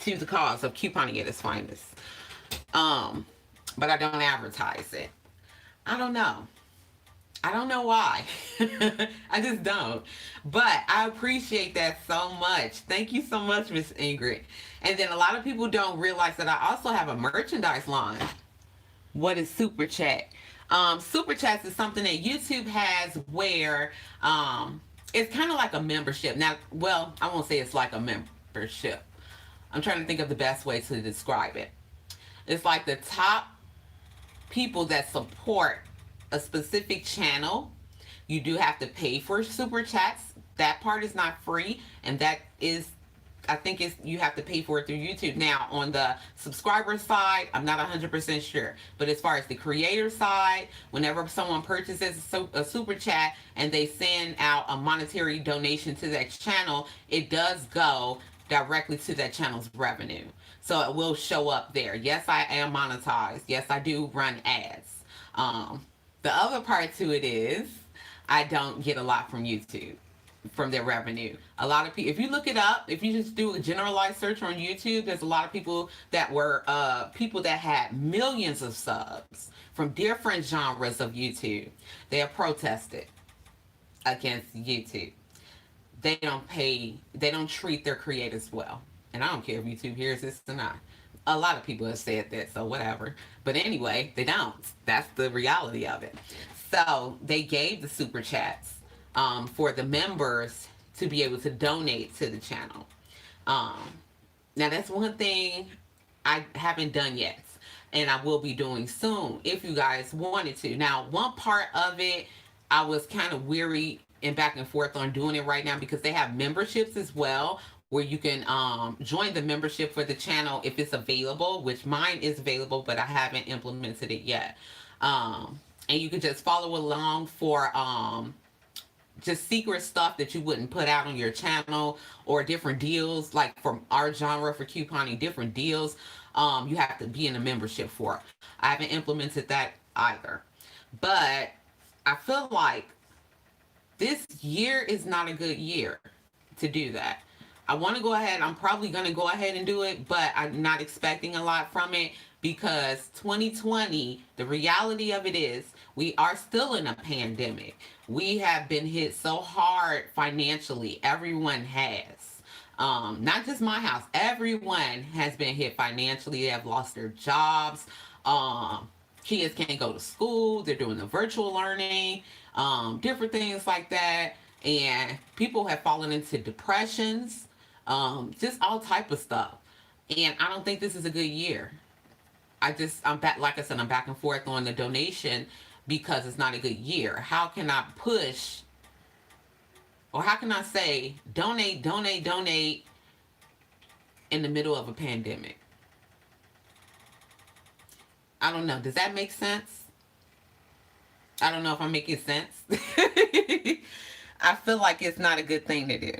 to the cause of couponing at its finest. But I don't advertise it. I don't know. I don't know why. I just don't. But I appreciate that so much. Thank you so much, Miss Ingrid. And then a lot of people don't realize that I also have a merchandise line. What is Super Chat? Super Chats is something that YouTube has where it's kind of like a membership. Now, well, I won't say it's like a membership. I'm trying to think of the best way to describe it. It's like the top people that support a specific channel, You do have to pay for super chats. That part is not free, and that is, I think it's, you have to pay for it through YouTube. Now, on the subscriber side, I'm not 100% sure. But as far as the creator side, whenever someone purchases a super chat and they send out a monetary donation to that channel, it does go directly to that channel's revenue. So it will show up there. Yes, I am monetized. Yes, I do run ads. The other part to it is I don't get a lot from YouTube, from their revenue. A lot of people, if you look it up, if you just do a generalized search on YouTube, there's a lot of people that were people that had millions of subs from different genres of YouTube. They have protested against YouTube. They don't treat their creators well. And I don't care if YouTube hears this or not. A lot of people have said that, so whatever. But anyway, they don't. That's the reality of it. So they gave the super chats for the members to be able to donate to the channel. Now that's one thing I haven't done yet, and I will be doing soon if you guys wanted to. Now, one part of it, I was kind of weary and back and forth on doing it right now because they have memberships as well where you can join the membership for the channel if it's available, which mine is available, but I haven't implemented it yet. And you can just follow along for just secret stuff that you wouldn't put out on your channel, or different deals, like from our genre for couponing, different deals. You have to be in a membership for. I haven't implemented that either. But I feel like this year is not a good year to do that. I want to go ahead. I'm probably going to go ahead and do it, but I'm not expecting a lot from it because 2020, the reality of it is we are still in a pandemic. We have been hit so hard financially. Everyone has. Not just my house. Everyone has been hit financially. They have lost their jobs. Kids can't go to school. They're doing the virtual learning, different things like that. And people have fallen into depressions, just all type of stuff. And I don't think this is a good year. I'm back, like I said, I'm back and forth on the donation because it's not a good year. How can I push, or how can I say donate in the middle of a pandemic? I don't know. Does that make sense? I don't know if I'm making sense. I feel like it's not a good thing to do.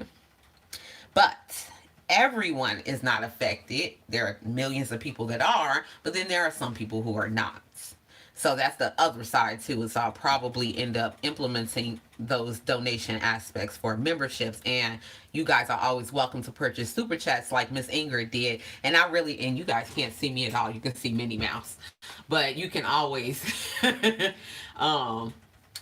But everyone is not affected. There are millions of people that are, but then there are some people who are not. So that's the other side too, is I'll probably end up implementing those donation aspects for memberships. And you guys are always welcome to purchase super chats like Miss Ingrid did. And you guys can't see me at all. You can see Minnie Mouse. But you can always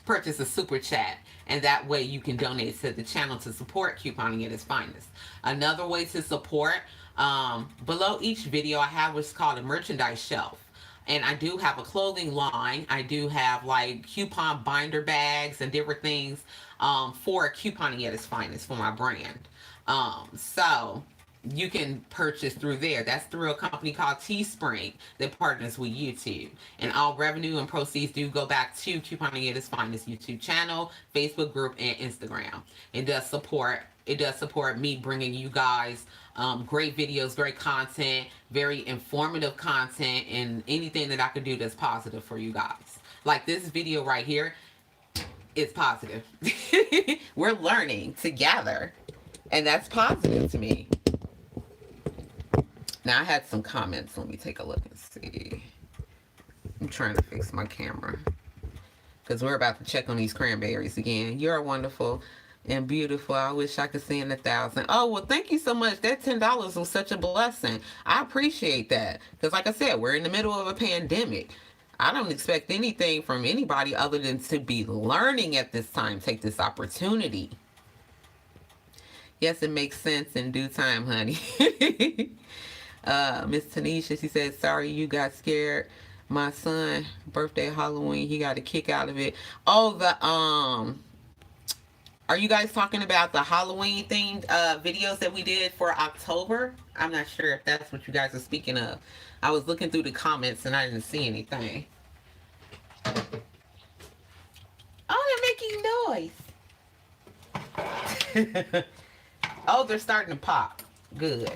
purchase a super chat. And that way you can donate to the channel to support couponing at its finest. Another way to support, below each video I have what's called a merchandise shelf. And I do have a clothing line. I do have like coupon binder bags and different things for couponing at its finest for my brand. So you can purchase through there. That's through a company called Teespring that partners with YouTube. And all revenue and proceeds do go back to Couponing at its Finest YouTube channel, Facebook group, and Instagram. It does support me bringing you guys great videos, great content, very informative content, and anything that I could do that's positive for you guys. Like this video right here, it's positive. We're learning together, and that's positive to me. Now, I had some comments. Let me take a look and see. I'm trying to fix my camera because we're about to check on these cranberries again. You're wonderful and beautiful. I wish I could send 1,000. Oh, well, thank you so much. That $10 was such a blessing. I appreciate that because, like I said, we're in the middle of a pandemic. I don't expect anything from anybody other than to be learning at this time. Take this opportunity. Yes, it makes sense in due time, honey. Miss Tanisha, she said, sorry you got scared. My son, birthday Halloween, he got a kick out of it. Oh, are you guys talking about the Halloween themed videos that we did for October? I'm not sure if that's what you guys are speaking of. I was looking through the comments and I didn't see anything. Oh, they're making Oh, they're starting to pop. Good.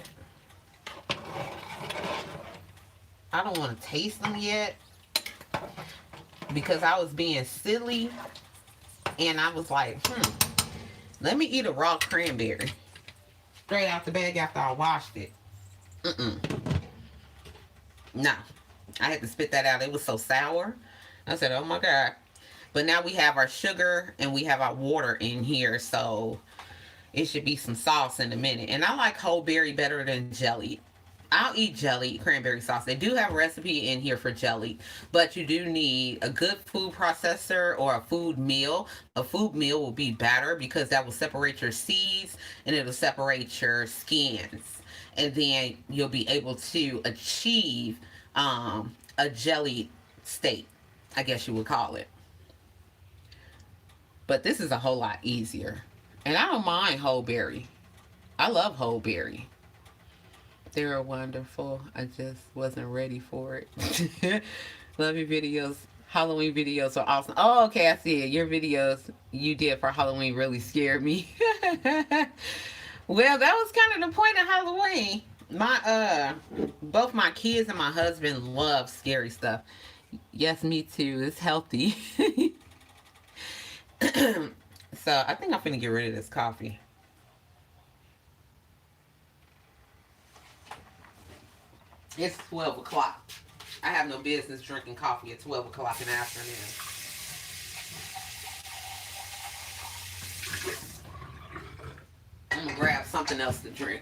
I don't want to taste them yet because I was being silly and I was like, let me eat a raw cranberry straight out the bag after I washed it. No, I had to spit that out. It was so sour. I said, oh my God. But now we have our sugar and we have our water in here, so it should be some sauce in a minute. And I like whole berry better than jelly. I'll eat jelly cranberry sauce. They do have a recipe in here for jelly, but you do need a good food processor or a food meal. A food meal will be better because that will separate your seeds and it'll separate your skins. And then you'll be able to achieve a jelly state, I guess you would call it. But this is a whole lot easier. And I don't mind whole berry. I love whole berry. They're wonderful. I just wasn't ready for it. Love your videos. Halloween videos are awesome. Oh, okay, I see it. Your videos you did for Halloween really scared me. Well, that was kind of the point of Halloween. My both my kids and my husband love scary stuff. Yes, me too. It's healthy. So I think I'm finna get rid of this coffee. It's 12 o'clock. I have no business drinking coffee at 12 o'clock in the afternoon. I'm gonna grab something else to drink.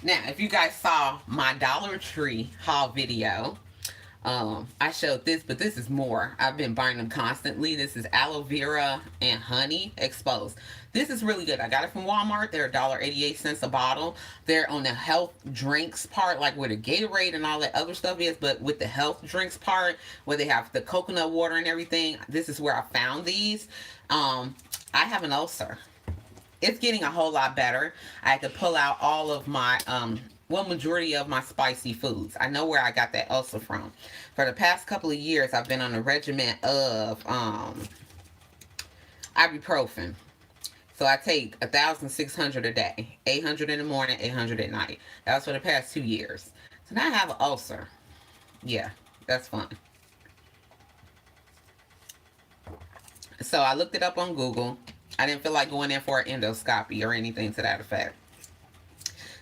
Now, if you guys saw my Dollar Tree haul video, I showed this, but this is more. I've been buying them constantly. This is aloe vera and honey exposed. This is really good. I got it from Walmart. They're $1.88 a bottle. They're on the health drinks part, like where the Gatorade and all that other stuff is, but with the health drinks part, where they have the coconut water and everything, this is where I found these. I have an ulcer. It's getting a whole lot better. I had to pull out all of my majority of my spicy foods. I know where I got that ulcer from. For the past couple of years, I've been on a regimen of ibuprofen. So I take 1,600 a day, 800 in the morning, 800 at night. That was for the past 2 years. So now I have an ulcer. Yeah, that's fun. So I looked it up on Google. I didn't feel like going in for an endoscopy or anything to that effect.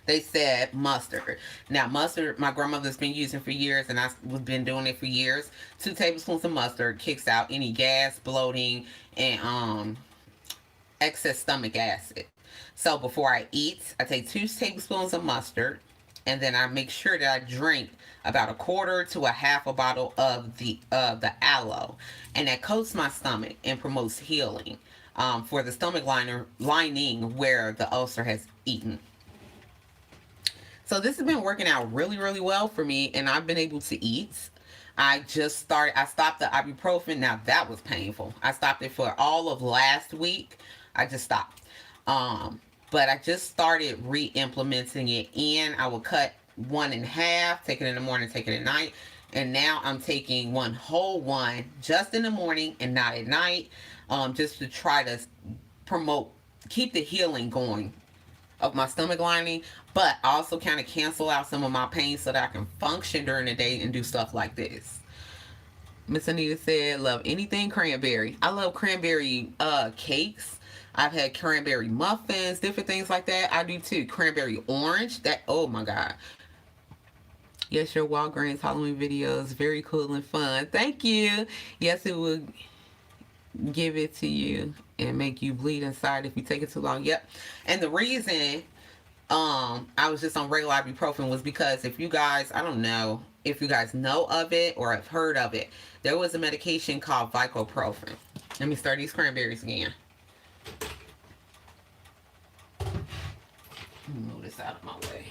They said mustard. Now, mustard, my grandmother's been using for years, and I've been doing it for years. 2 tablespoons of mustard kicks out any gas, bloating, and excess stomach acid. So before I eat, I take 2 tablespoons of mustard, and then I make sure that I drink about a quarter to a half a bottle of the aloe, and that coats my stomach and promotes healing for the stomach lining where the ulcer has eaten. So this has been working out really, really well for me, and I've been able to eat. I stopped the ibuprofen. Now that was painful. I stopped it for all of last week. I just stopped. But I just started re-implementing it in. I will cut one in half, take it in the morning, take it at night. And now I'm taking one whole one just in the morning and not at night, just to try to keep the healing going of my stomach lining, but also kind of cancel out some of my pain so that I can function during the day and do stuff like this. Miss Anita said, love anything cranberry. I love cranberry cakes. I've had cranberry muffins, different things like that. I do too. Cranberry orange. Oh my God. Yes, your Walgreens Halloween video is very cool and fun. Thank you. Yes, it will give it to you and make you bleed inside if you take it too long. Yep. And the reason I was just on regular ibuprofen was because if you guys, I don't know if you guys know of it or have heard of it, there was a medication called Vicoprofen. Let me stir these cranberries again. Move this out of my way.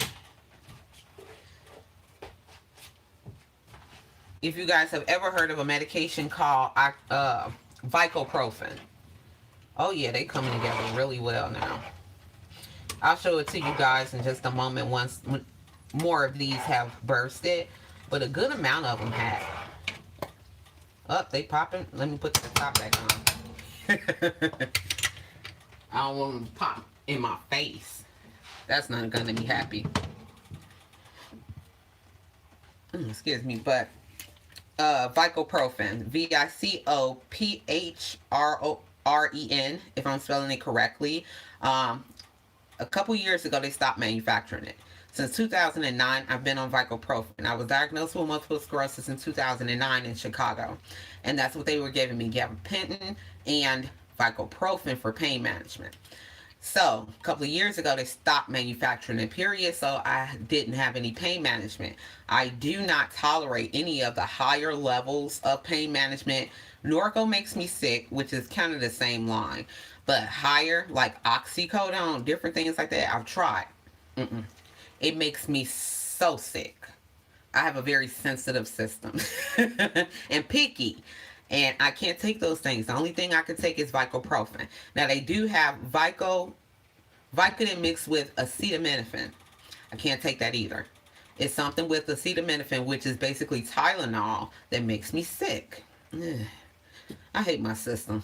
If you guys have ever heard of a medication called Vicoprofen. Oh yeah, they coming together really well now. I'll show it to you guys in just a moment once more of these have bursted, but a good amount of them have. Oh, they popping. Let me put the top back on. I don't want them to pop in my face. That's not gonna be happy. Excuse me, but Vicoprofen, Vicophroren, if I'm spelling it correctly. A couple years ago, they stopped manufacturing it. Since 2009, I've been on Vicoprofen. I was diagnosed with multiple sclerosis in 2009 in Chicago, and that's what they were giving me: gabapentin and Vicoprofen for pain management. So, a couple of years ago, they stopped manufacturing it, period. So, I didn't have any pain management. I do not tolerate any of the higher levels of pain management. Norco makes me sick, which is kind of the same line. But higher, like oxycodone, different things like that, I've tried. Mm-mm. It makes me so sick. I have a very sensitive system and picky. And I can't take those things. The only thing I can take is Vicoprofen. Now, they do have Vicodin mixed with acetaminophen. I can't take that either. It's something with acetaminophen, which is basically Tylenol, that makes me sick. Ugh. I hate my system.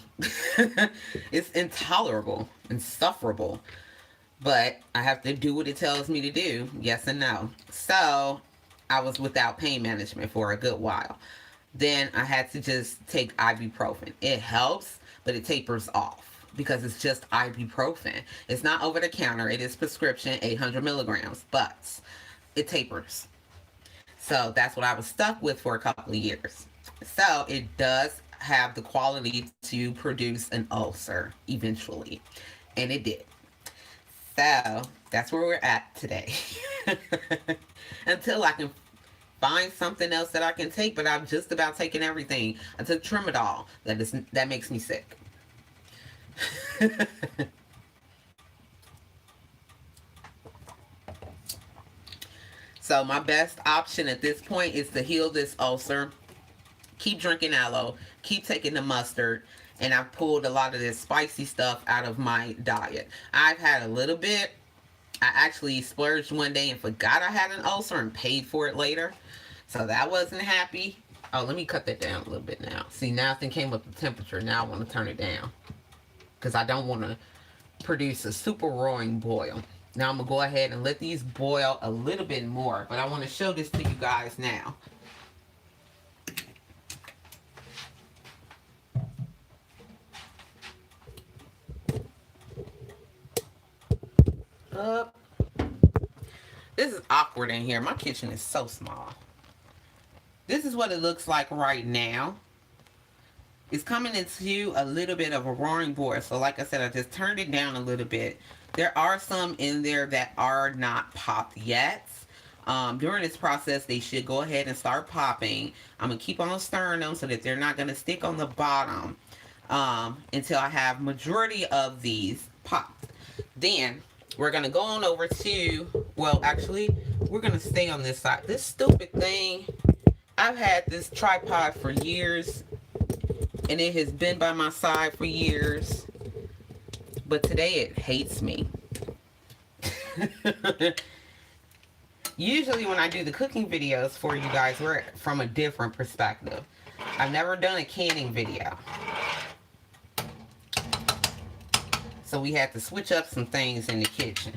It's intolerable, insufferable. But I have to do what it tells me to do. Yes and no. So, I was without pain management for a good while. Then I had to just take ibuprofen. It helps, but it tapers off because it's just ibuprofen. It's not over the counter. It is prescription, 800 milligrams, but it tapers. So that's what I was stuck with for a couple of years. So it does have the quality to produce an ulcer eventually, and it did. So that's where we're at today. Until I can find something else that I can take, but I'm just about taking everything. I took Tramadol. That makes me sick. So my best option at this point is to heal this ulcer. Keep drinking aloe. Keep taking the mustard. And I've pulled a lot of this spicy stuff out of my diet. I've had a little bit. I actually splurged one day and forgot I had an ulcer and paid for it later. So that wasn't happy. Oh, let me cut that down a little bit now. See, now thing came up with the temperature. Now I want to turn it down. Because I don't want to produce a super roaring boil. Now I'm going to go ahead and let these boil a little bit more. But I want to show this to you guys now. Up. This is awkward in here. My kitchen is so small. This is what it looks like right now. It's coming into a little bit of a roaring boil. So like I said, I just turned it down a little bit. There are some in there that are not popped yet. During this process, they should go ahead and start popping. I'm going to keep on stirring them so that they're not going to stick on the bottom until I have majority of these popped. Then we're going to go on over to, well, actually, we're going to stay on this side. This stupid thing, I've had this tripod for years, and it has been by my side for years. But today it hates me. Usually when I do the cooking videos for you guys, we're from a different perspective. I've never done a canning video. So we had to switch up some things in the kitchen.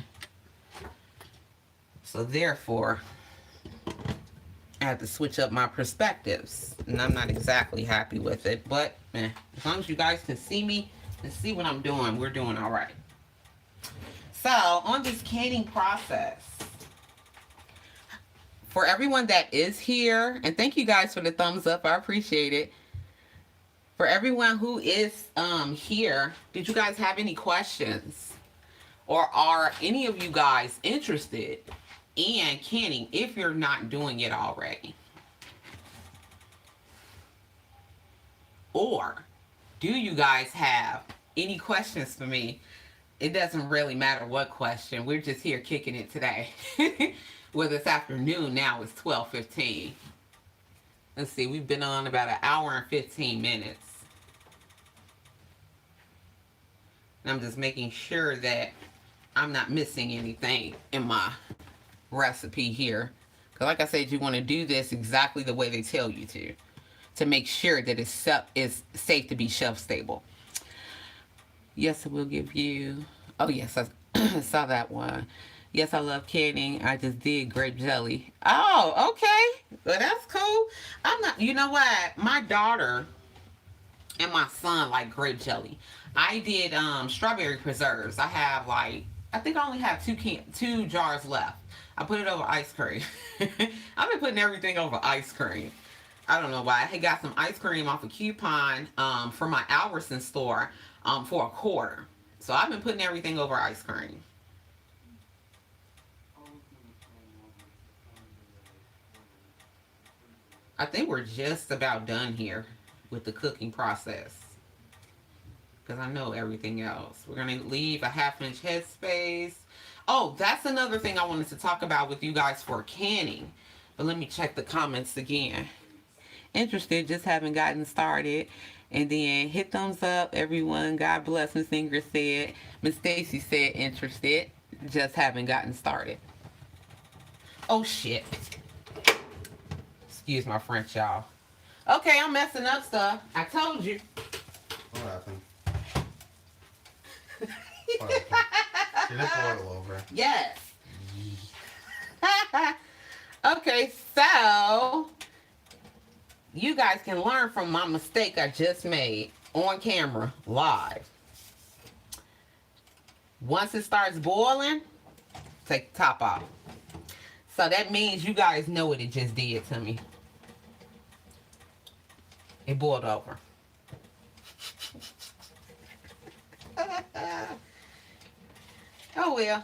So therefore, I had to switch up my perspectives. And I'm not exactly happy with it. But as long as you guys can see me and see what I'm doing, we're doing all right. So on this canning process, for everyone that is here, and thank you guys for the thumbs up. I appreciate it. For everyone who is here, did you guys have any questions? Or are any of you guys interested in canning if you're not doing it already? Or do you guys have any questions for me? It doesn't really matter what question. We're just here kicking it today. Well, this afternoon now it's 12:15. Let's see, we've been on about an hour and 15 minutes. And I'm just making sure that I'm not missing anything in my recipe here. Because like I said, you want to do this exactly the way they tell you to. to make sure that it's safe to be shelf stable. Yes, I will give you. Oh yes, I saw that one. Yes, I love canning. I just did grape jelly. Oh, okay. Well, that's cool. I'm not. You know what? My daughter and my son like grape jelly. I did strawberry preserves. I have like I think I only have two jars left. I put it over ice cream. I've been putting everything over ice cream. I don't know why. I had got some ice cream off a coupon from my Albertson store for a quarter. So I've been putting everything over ice cream. I think we're just about done here with the cooking process because I know everything else. We're going to leave a half-inch headspace. Oh, that's another thing I wanted to talk about with you guys for canning. But let me check the comments again. Interested, just haven't gotten started. And then hit thumbs up, everyone. God bless, Miss Ingrid said. Miss Stacy said interested, just haven't gotten started. Oh, shit. Excuse my French, y'all. Okay, I'm messing up stuff. I told you. What happened? What happened? Did it boil over? Yes. Okay, so you guys can learn from my mistake I just made on camera, live. Once it starts boiling, take the top off. So that means you guys know what it just did to me. It boiled over. Oh well.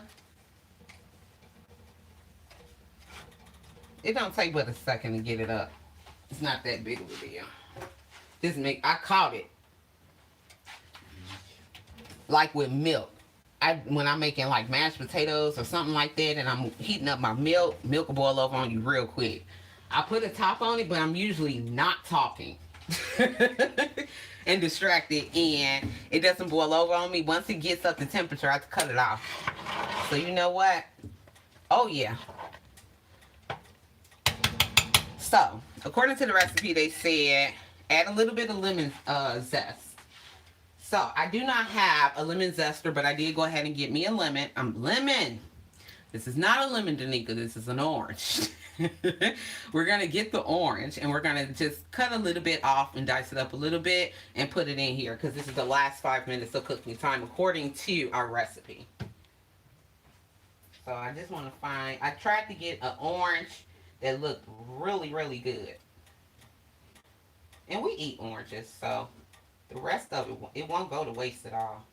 It don't take but a second to get it up. It's not that big of a deal. I caught it. Like with milk. When I'm making like mashed potatoes or something like that and I'm heating up my milk will boil over on you real quick. I put a top on it, but I'm usually not talking. And distracted, and it doesn't boil over on me. Once it gets up to temperature, I have to cut it off. So you know what? Oh yeah. So according to the recipe, they said add a little bit of lemon zest. So I do not have a lemon zester, but I did go ahead and get me a lemon. Lemon. This is not a lemon, Danica. This is an orange. We're going to get the orange and we're going to just cut a little bit off and dice it up a little bit and put it in here because this is the last 5 minutes of cooking time according to our recipe. So I just want to I tried to get an orange that looked really, really good. And we eat oranges, so the rest of it won't go to waste at all.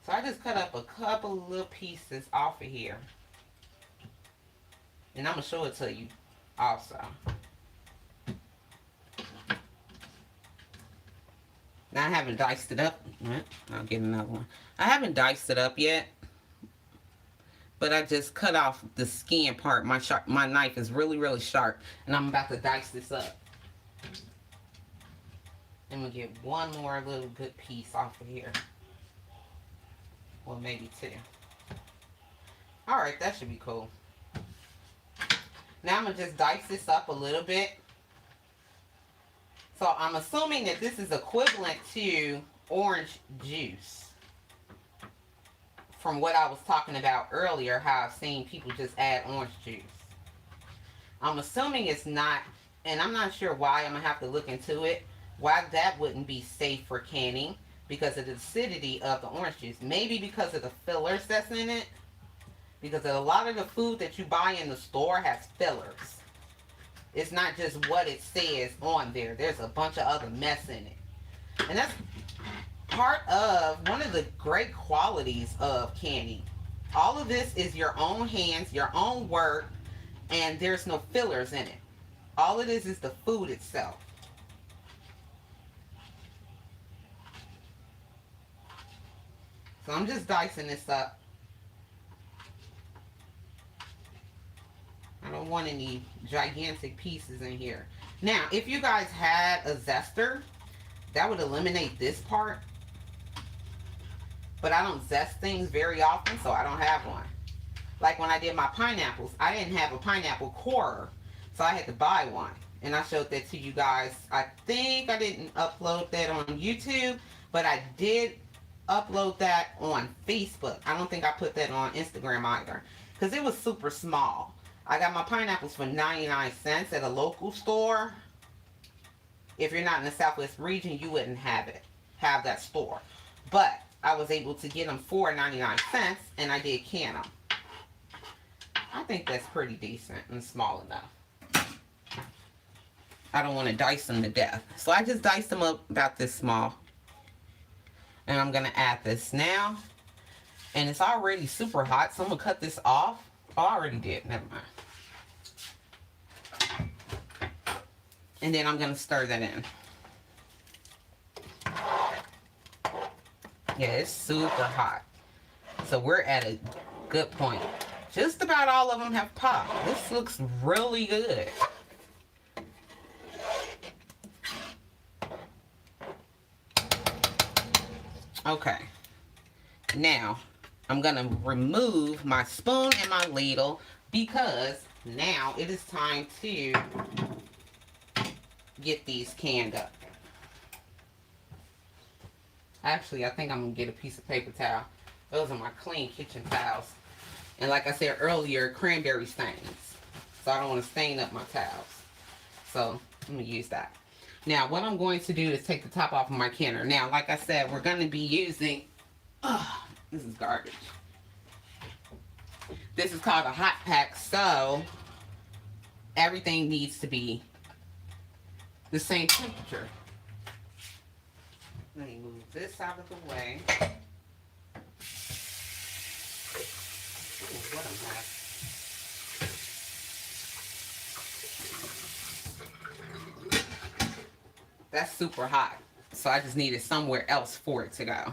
So I just cut up a couple of little pieces off of here. And I'm going to show it to you also. Now I haven't diced it up. I'll get another one. I haven't diced it up yet. But I just cut off the skin part. My knife is really, really sharp. And I'm about to dice this up. And we'll get one more little good piece off of here. Well, maybe two. Alright, that should be cool. Now I'm going to just dice this up a little bit. So I'm assuming that this is equivalent to orange juice. From what I was talking about earlier, how I've seen people just add orange juice. I'm assuming it's not, and I'm not sure why. I'm going to have to look into it. Why that wouldn't be safe for canning. Because of the acidity of the orange juice. Maybe because of the fillers that's in it. Because a lot of the food that you buy in the store has fillers. It's not just what it says on there. There's a bunch of other mess in it. And that's part of one of the great qualities of canning. All of this is your own hands, your own work, and there's no fillers in it. All it is the food itself. So I'm just dicing this up. I don't want any gigantic pieces in here. Now, if you guys had a zester, that would eliminate this part. but I don't zest things very often, so I don't have one. Like when I did my pineapples, I didn't have a pineapple corer, so I had to buy one. And I showed that to you guys. I think I didn't upload that on YouTube, but I did upload that on Facebook. I don't think I put that on Instagram either, because it was super small. I got my pineapples for 99 cents at a local store. If you're not in the Southwest region, you wouldn't have that store. But I was able to get them for 99 cents, and I did can them. I think that's pretty decent and small enough. I don't want to dice them to death. So I just diced them up about this small. And I'm going to add this now. And it's already super hot, so I'm going to cut this off. Oh, I already did. Never mind. And then I'm going to stir that in. Yeah, it's super hot. So we're at a good point. Just about all of them have popped. This looks really good. Okay. Now, I'm going to remove my spoon and my ladle because now it is time to get these canned up. Actually, I think I'm going to get a piece of paper towel. Those are my clean kitchen towels. And like I said earlier, cranberry stains. So I don't want to stain up my towels. So I'm going to use that. Now, what I'm going to do is take the top off of my canner. Now, like I said, we're going to be using... this is garbage. This is called a hot pack, so everything needs to be the same temperature. Let me move this out of the way. Ooh, what a mess. That's super hot, so I just needed somewhere else for it to go.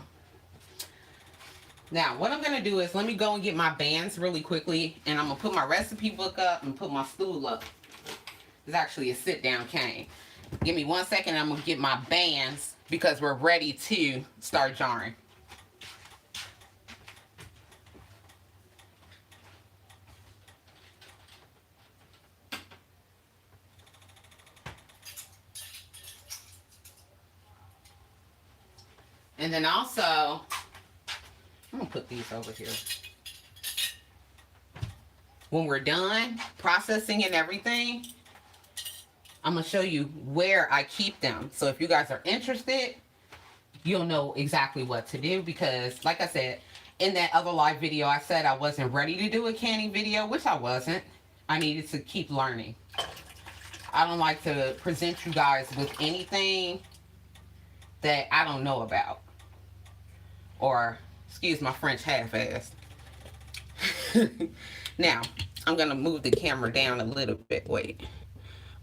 Now, what I'm going to do is let me go and get my bands really quickly, and I'm going to put my recipe book up and put my stool up. It's actually a sit-down cane. Give me 1 second, and I'm going to get my bands because we're ready to start jarring. And then also, I'm going to put these over here. When we're done processing and everything, I'm going to show you where I keep them. So if you guys are interested, you'll know exactly what to do. Because like I said, in that other live video, I said I wasn't ready to do a canning video, which I wasn't. I needed to keep learning. I don't like to present you guys with anything that I don't know about. Or, excuse my French half-assed. Now, I'm going to move the camera down a little bit. Wait.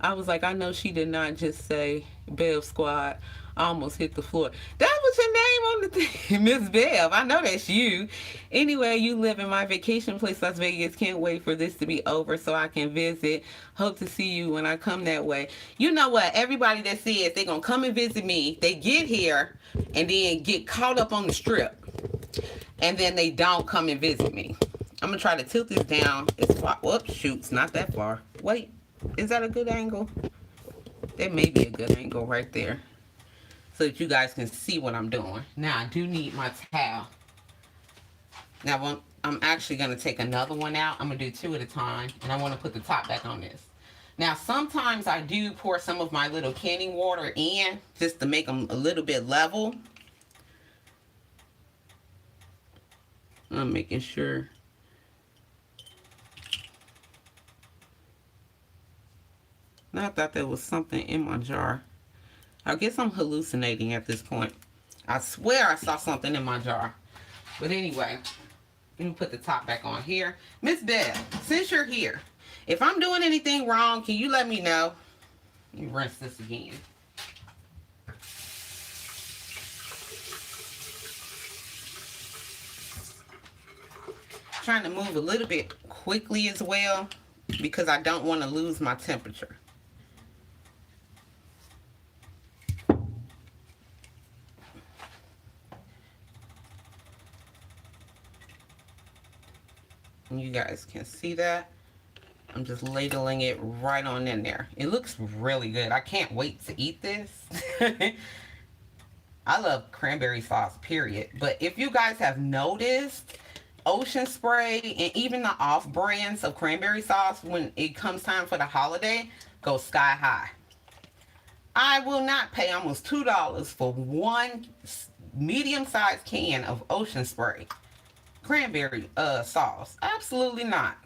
I was like, I know she did not just say Bev Squad. I almost hit the floor. That was your name on the thing. Miss Bev. I know that's you. Anyway, you live in my vacation place, Las Vegas. Can't wait for this to be over so I can visit. Hope to see you when I come that way. You know what? Everybody that says they're going to come and visit me, they get here and then get caught up on the strip. And then they don't come and visit me. I'm going to try to tilt this down as far. Whoops, shoots, not that far. Wait, is that a good angle? That may be a good angle right there. So that you guys can see what I'm doing. Now, I do need my towel. Now, I'm actually going to take another one out. I'm going to do 2 at a time. And I want to put the top back on this. Now, sometimes I do pour some of my little canning water in just to make them a little bit level. I'm making sure. I thought there was something in my jar. I guess I'm hallucinating at this point. I swear I saw something in my jar. But anyway, let me put the top back on here. Miss Bev, since you're here, if I'm doing anything wrong, can you let me know? Let me rinse this again. Trying to move a little bit quickly as well because I don't want to lose my temperature. And you guys can see that. I'm just ladling it right on in there. It looks really good. I can't wait to eat this. I love cranberry sauce, period. But if you guys have noticed, Ocean Spray and even the off brands of cranberry sauce, when it comes time for the holiday, go sky high. I will not pay almost $2 for one medium-sized can of Ocean Spray cranberry sauce. Absolutely not.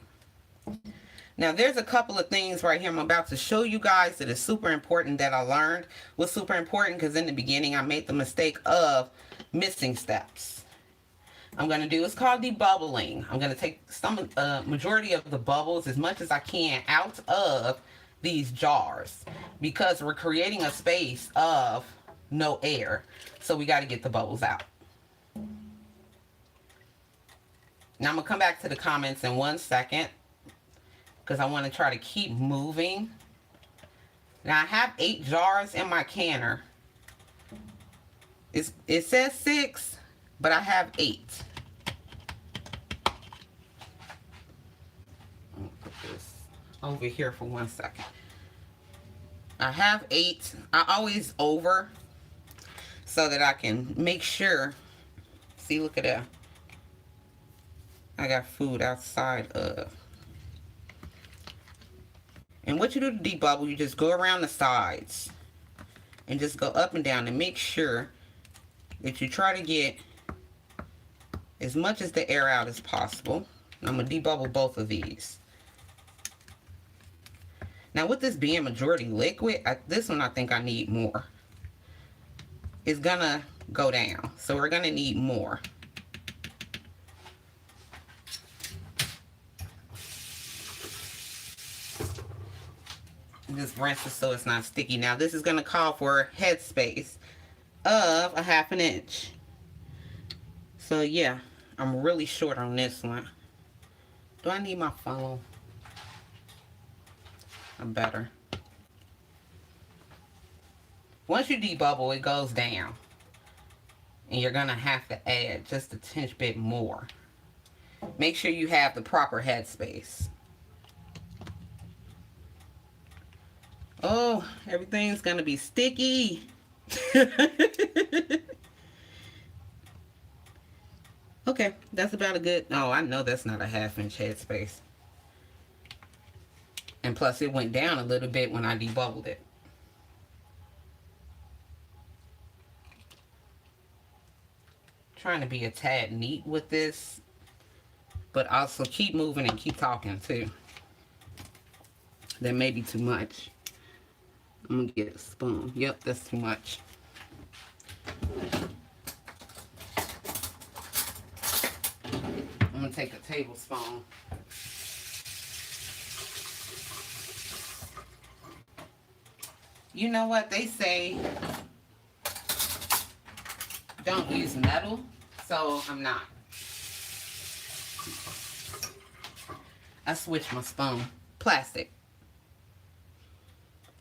Now, there's a couple of things right here I'm about to show you guys that is super important that I learned was super important because in the beginning I made the mistake of missing steps. I'm going to do, it's called debubbling. I'm going to take some majority of the bubbles as much as I can out of these jars because we're creating a space of no air. So we got to get the bubbles out. Now I'm going to come back to the comments in 1 second because I want to try to keep moving. Now I have 8 jars in my canner. It says 6, but I have 8. I'm gonna put this over here for 1 second. I have 8. I always over so that I can make sure. See, look at that. I got food outside of. And what you do to debubble, you just go around the sides and just go up and down and make sure that you try to get as much as the air out as possible. I'm going to debubble both of these. Now with this being majority liquid, this one I think I need more. It's going to go down. So we're going to need more. Just rinse it so it's not sticky. Now this is going to call for headspace of a 1/2 inch. So yeah, I'm really short on this one. Do I need my funnel? I'm better. Once you debubble, it goes down. And you're going to have to add just a tinge bit more. Make sure you have the proper headspace. Oh, everything's going to be sticky. Okay, that's about a good... Oh, I know that's not a 1/2 inch headspace. And plus, it went down a little bit when I debubbled it. Trying to be a tad neat with this, but also keep moving and keep talking too. That may be too much. I'm gonna get a spoon. Yep, that's too much. I'm gonna take a tablespoon. You know what they say? Don't use metal, so I'm not. I switched my spoon. Plastic.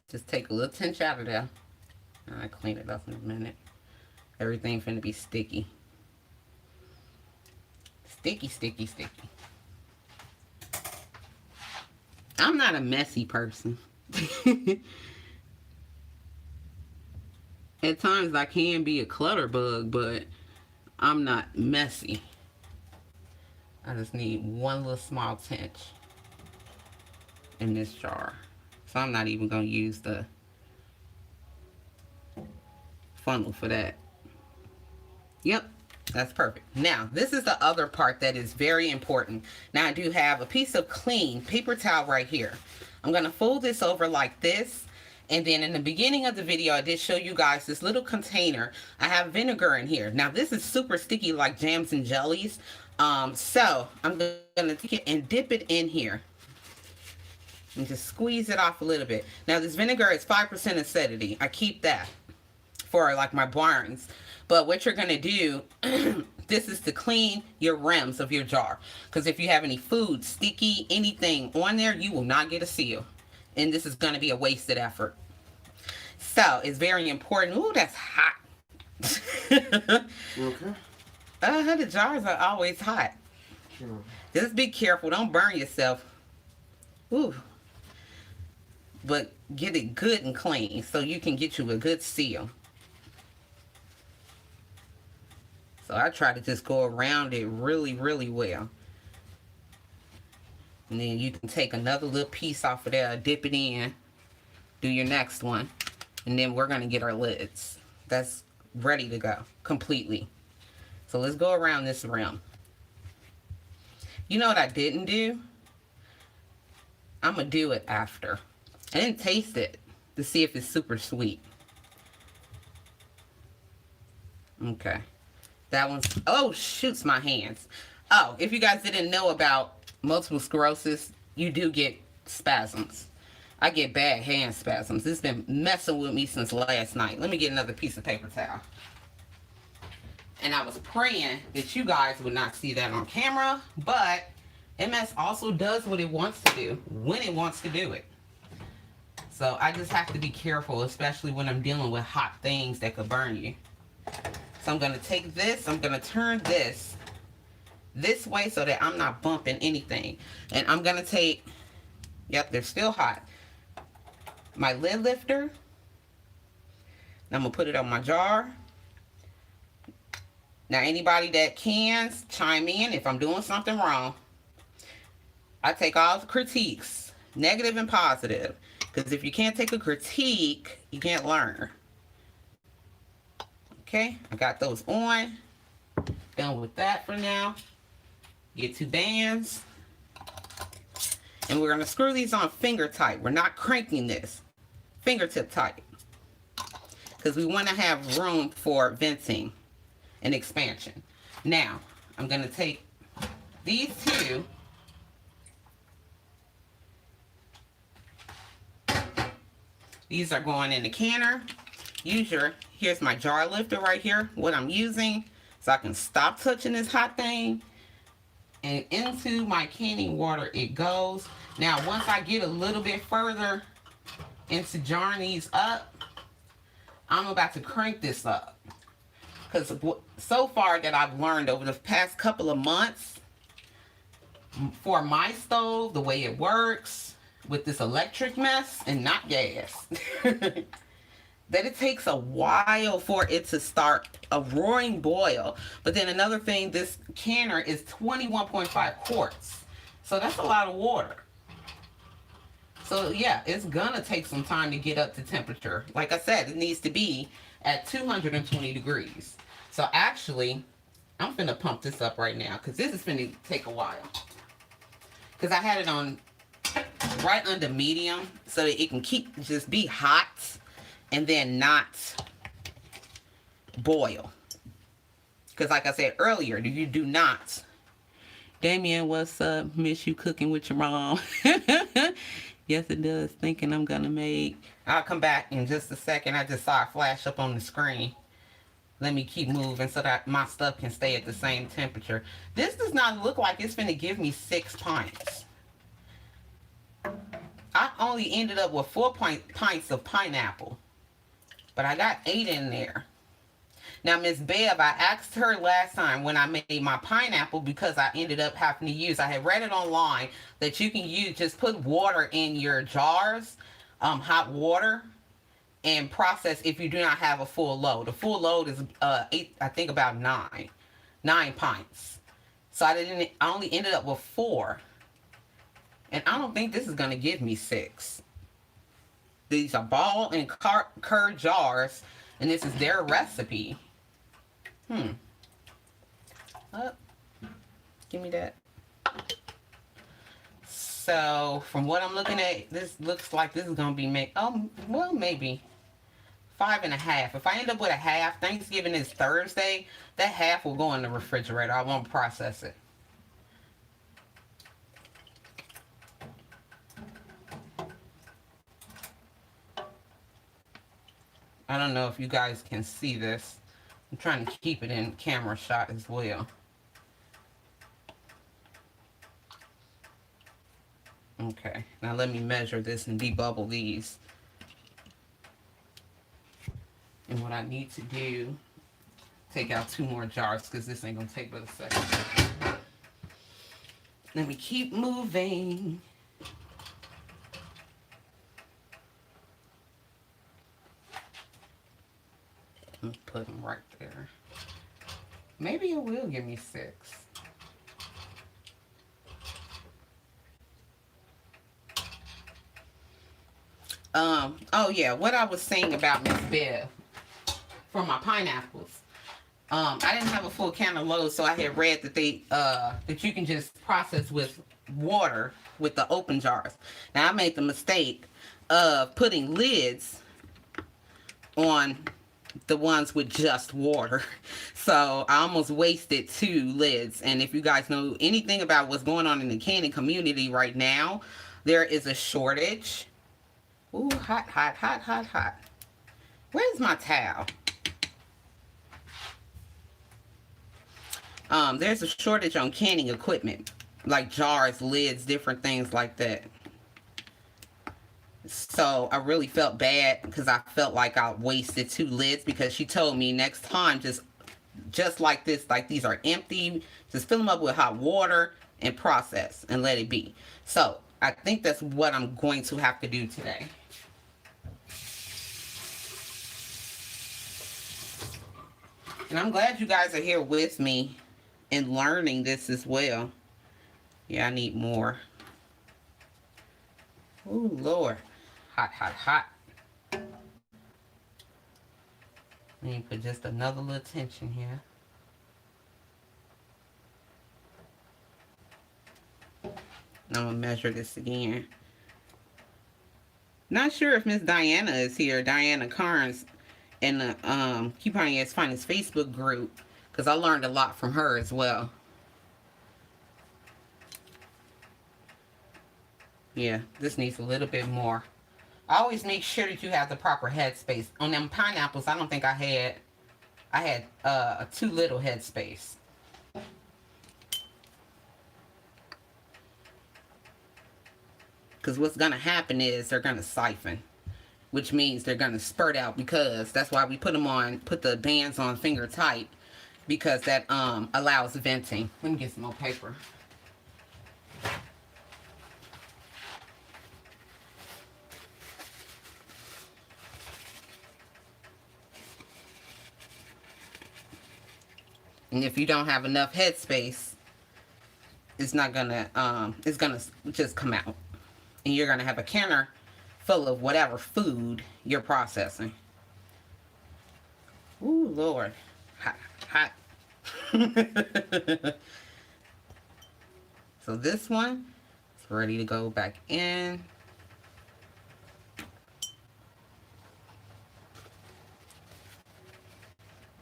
Just take a little tinge out of there. I'll clean it up in a minute. Everything finna be sticky. Sticky, sticky, sticky. I'm not a messy person. At times I can be a clutter bug, but I'm not messy. I just need one little small tinge in this jar. So I'm not even going to use the funnel for that. Yep, that's perfect. Now, this is the other part that is very important. Now, I do have a piece of clean paper towel right here. I'm going to fold this over like this. And then in the beginning of the video, I did show you guys this little container. I have vinegar in here. Now, this is super sticky like jams and jellies. So I'm going to take it and dip it in here. And just squeeze it off a little bit. Now, this vinegar is 5% acidity. I keep that for like my barns. But what you're going to do, this is to clean your rims of your jar. Because if you have any food, sticky, anything on there, you will not get a seal. And this is going to be a wasted effort. So, it's very important. Ooh, that's hot. Okay. The jars are always hot. Just be careful. Don't burn yourself. Ooh. But get it good and clean so you can get you a good seal. So I try to just go around it really, really well. And then you can take another little piece off of there, dip it in, do your next one. And then we're going to get our lids. That's ready to go completely. So let's go around this rim. You know what I didn't do? I'm going to do it after. I didn't taste it to see if it's super sweet. Okay. That one's, oh, shoots my hands. Oh, if you guys didn't know about multiple sclerosis, you do get spasms. I get bad hand spasms. It's been messing with me since last night. Let me get another piece of paper towel. And I was praying that you guys would not see that on camera, but MS also does what it wants to do when it wants to do it. So I just have to be careful, especially when I'm dealing with hot things that could burn you. So I'm going to take this, I'm going to turn this way so that I'm not bumping anything. And I'm going to take, yep, they're still hot, my lid lifter. And I'm going to put it on my jar. Now anybody that cans, chime in if I'm doing something wrong. I take all the critiques, negative and positive. Because if you can't take a critique, you can't learn. Okay, I got those on. Done with that for now. Get 2 bands. And we're going to screw these on finger tight. We're not cranking this. Fingertip tight. Because we want to have room for venting and expansion. Now, I'm going to take these 2. These are going in the canner. Here's my jar lifter right here, what I'm using, so I can stop touching this hot thing. And into my canning water it goes. Now, once I get a little bit further into jarring these up, I'm about to crank this up. Because so far that I've learned over the past couple of months, for my stove, the way it works, with this electric mess and not gas, that it takes a while for it to start a roaring boil. But then another thing, this canner is 21.5 quarts. So that's a lot of water. So yeah, it's gonna take some time to get up to temperature. Like I said, it needs to be at 220 degrees. So actually, I'm finna pump this up right now because this is finna take a while. Because I had it on right under medium so that it can just be hot and then not boil. Because like I said earlier, you do not. Damien, what's up? Miss you cooking with your mom. Yes, it does. Thinking I'm gonna make. I'll come back in just a second. I just saw it flash up on the screen. Let me keep moving so that my stuff can stay at the same temperature. This does not look like it's gonna give me 6 pints. I only ended up with 4 pints of pineapple. But I got 8 in there. Now, Miss Bev, I asked her last time when I made my pineapple because I ended up having to use, I had read it online that you can use, just put water in your jars, hot water, and process if you do not have a full load. A full load is 8, I think about 9 pints. So I only ended up with 4. And I don't think this is going to give me 6. These are ball and curd jars. And this is their recipe. Give me that. So, from what I'm looking at, this looks like this is going to be, well, maybe 5.5. If I end up with a half, Thanksgiving is Thursday, that half will go in the refrigerator. I won't process it. I don't know if you guys can see this. I'm trying to keep it in camera shot as well. Okay, now let me measure this and debubble these. And what I need to do, take out 2 more jars because this ain't gonna take but a second. Let me keep moving. Let me put them right there. Maybe it will give me 6. Oh yeah, what I was saying about Miss Bev for my pineapples. I didn't have a full can of loads, so I had read that that you can just process with water with the open jars. Now I made the mistake of putting lids on the ones with just water. So I almost wasted 2 lids. And if you guys know anything about what's going on in the canning community right now, there is a shortage. Ooh, hot, hot, hot, hot, hot. Where's my towel? There's a shortage on canning equipment, like jars, lids, different things like that. So I really felt bad because I felt like I wasted 2 lids, because she told me next time just like this, like these are empty, just fill them up with hot water and process and let it be. So I think that's what I'm going to have to do today. And I'm glad you guys are here with me and learning this as well. Yeah, I need more. Oh, Lord. Hot, hot, hot. Let me put just another little tension here. And I'm going to measure this again. Not sure if Miss Diana is here, Diana Carnes, in the Couponing as Finest Facebook group, because I learned a lot from her as well. Yeah, this needs a little bit more. I always make sure that you have the proper headspace. On them pineapples, I don't think I had a too little headspace. Because what's going to happen is they're going to siphon, which means they're going to spurt out, because that's why we put the bands on finger tight, because that allows venting. Let me get some more paper. And if you don't have enough headspace, it's gonna just come out. And you're gonna have a canner full of whatever food you're processing. Ooh, Lord. Hot, hot. So this one is ready to go back in.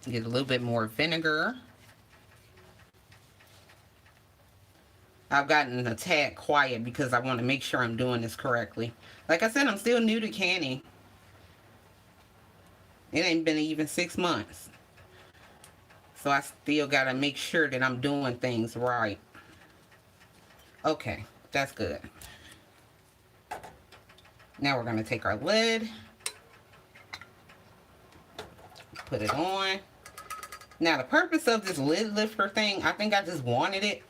Get a little bit more vinegar. I've gotten a tad quiet because I want to make sure I'm doing this correctly. Like I said, I'm still new to canning. It ain't been even 6 months. So I still got to make sure that I'm doing things right. Okay, that's good. Now we're going to take our lid. Put it on. Now the purpose of this lid lifter thing, I think I just wanted it.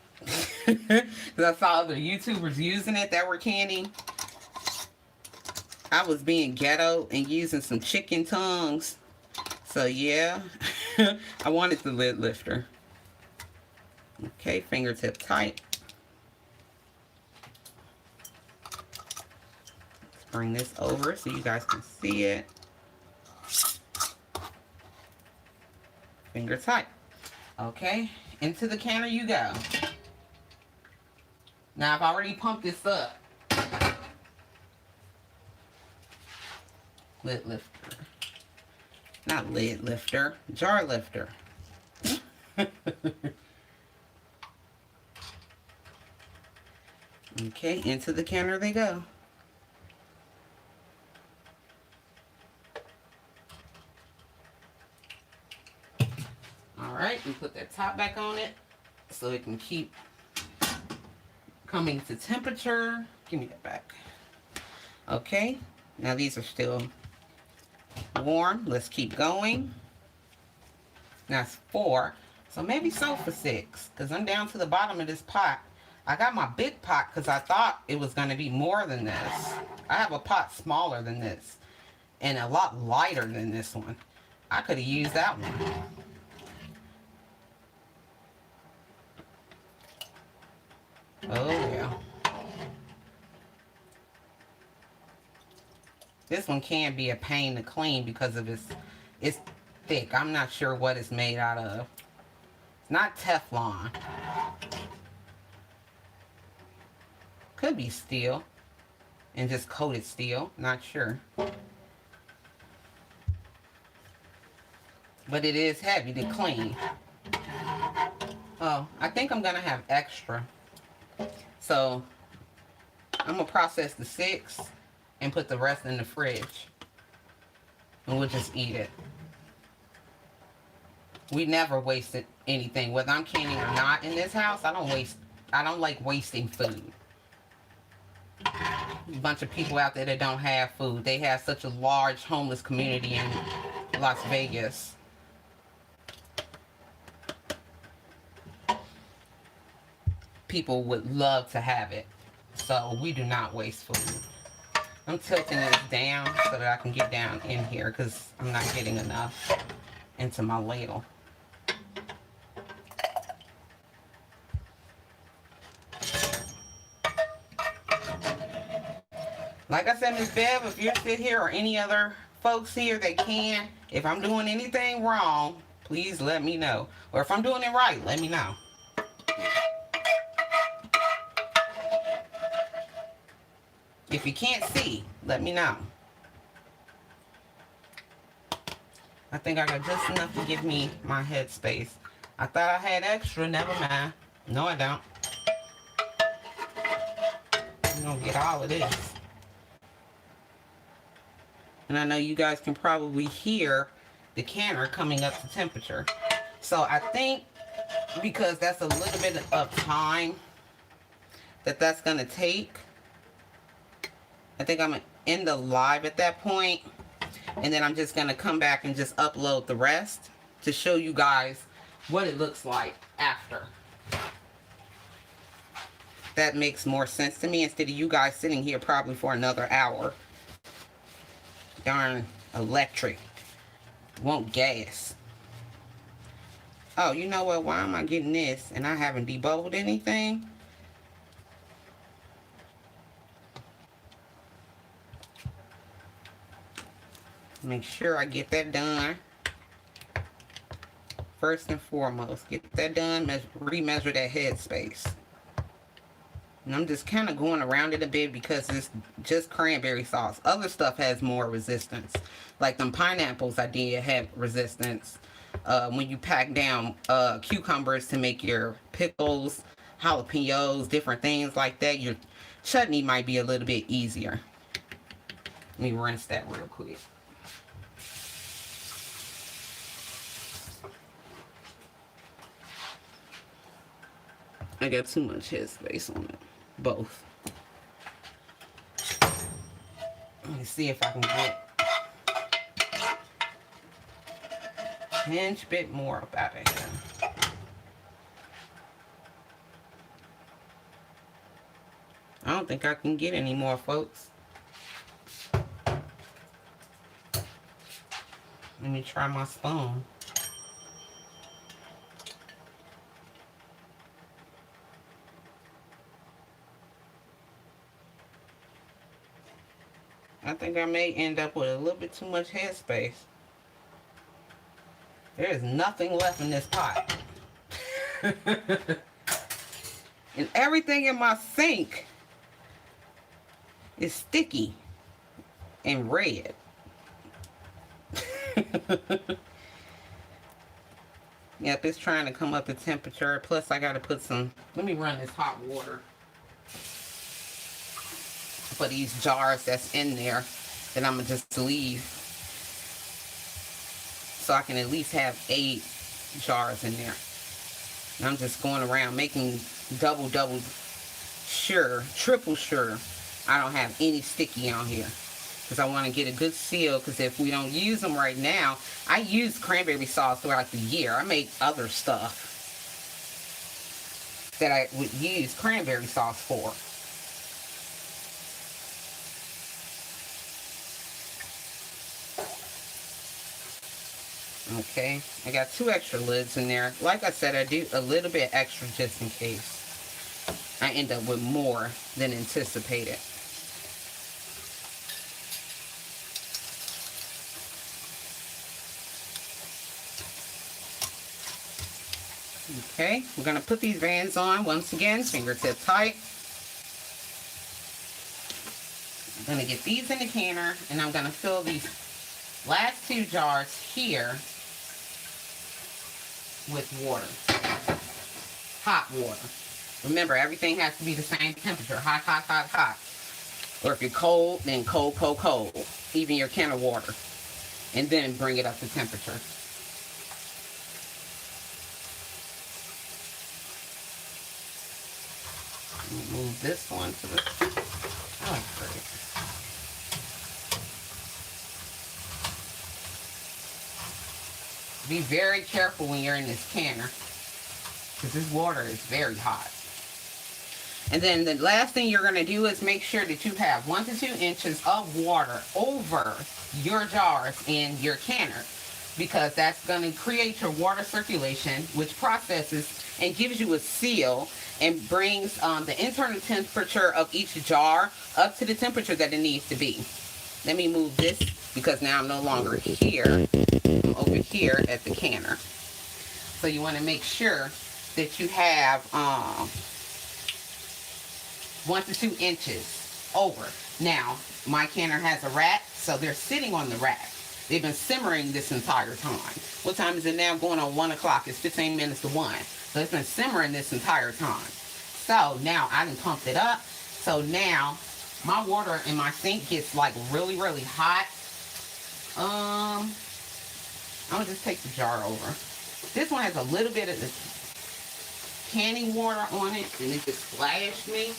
Because I saw other YouTubers using it that were canning. I was being ghetto and using some chicken tongues. So yeah, I wanted the lid lifter. Okay, fingertip tight. Let's bring this over so you guys can see it. Finger tight. Okay, into the canner you go. Now I've already pumped this up. Lid lifter. Not lid lifter, jar lifter. Okay, into the canner they go. Alright, and put that top back on it so it can keep coming to temperature. Give me that back. Okay, now these are still warm. Let's keep going. That's 4. So maybe so for 6, because I'm down to the bottom of this pot. I got my big pot because I thought it was going to be more than this. I have a pot smaller than this and a lot lighter than this one. I could have used that one. Oh, yeah. This one can be a pain to clean because of it's thick. I'm not sure what it's made out of. It's not Teflon. Could be steel and just coated steel. Not sure. But it is heavy to clean. Oh, I think I'm going to have extra. So, I'm going to process the 6 and put the rest in the fridge. And we'll just eat it. We never wasted anything. Whether I'm canning or not in this house, I don't like wasting food. A bunch of people out there that don't have food. They have such a large homeless community in Las Vegas. People would love to have it. So we do not waste food. I'm tilting this down so that I can get down in here because I'm not getting enough into my ladle. Like I said, Miss Bev, if you're sit here or any other folks here that can, if I'm doing anything wrong, please let me know. Or if I'm doing it right, let me know. If you can't see, let me know. I think I got just enough to give me my headspace. I thought I had extra, never mind. No, I don't. I'm gonna get all of this. And I know you guys can probably hear the canner coming up to temperature. So I think because that's a little bit of time that's gonna take, I think I'm gonna end the live at that point, and then I'm just gonna come back and just upload the rest to show you guys what it looks like after. That makes more sense to me instead of you guys sitting here probably for another hour. Darn electric. Won't gas. Oh, you know what? Why am I getting this and I haven't debubbled anything? Make sure I get that done. First and foremost, get that done. Remeasure that headspace. And I'm just kind of going around it a bit because it's just cranberry sauce. Other stuff has more resistance. Like them pineapples I did have resistance. When you pack down cucumbers to make your pickles, jalapenos, different things like that, your chutney might be a little bit easier. Let me rinse that real quick. I got too much headspace on it. Both. Let me see if I can get an inch bit more up out of here. I don't think I can get any more, folks. Let me try my spoon. I think I may end up with a little bit too much headspace. There is nothing left in this pot. And everything in my sink is sticky and red. Yep, it's trying to come up to temperature. Plus, I got to put some... Let me run this hot water for these jars that's in there that I'm going to just leave. So I can at least have 8 jars in there. And I'm just going around making double sure, triple sure I don't have any sticky on here. Because I want to get a good seal, because if we don't use them right now, I use cranberry sauce throughout the year. I make other stuff. that I would use cranberry sauce for. Okay, I got 2 extra lids in there. Like I said, I do a little bit extra just in case I end up with more than anticipated. Okay, we're going to put these Vans on once again, fingertip tight. I'm going to get these in the canner, and I'm going to fill these last 2 jars here with water. Hot water. Remember, everything has to be the same temperature. Hot, hot, hot, hot. Or if you're cold, then cold, cold, cold. Even your can of water. And then bring it up to temperature. Move this one to the... Oh, great. Be very careful when you're in this canner, because this water is very hot. And then the last thing you're going to do is make sure that you have 1 to 2 inches of water over your jars in your canner, because that's going to create your water circulation, which processes and gives you a seal and brings the internal temperature of each jar up to the temperature that it needs to be. Let me move this, because now I'm no longer here. I'm over here at the canner. So you want to make sure that you have 1 to 2 inches over. Now, my canner has a rack, so they're sitting on the rack. They've been simmering this entire time. What time is it now? Going on 1 o'clock. It's 15 minutes to 1. So it's been simmering this entire time. So now I done pumped it up. So now my water in my sink gets like really, really hot. I'm gonna just take the jar over. This one has a little bit of the canning water on it, and it just splashed me.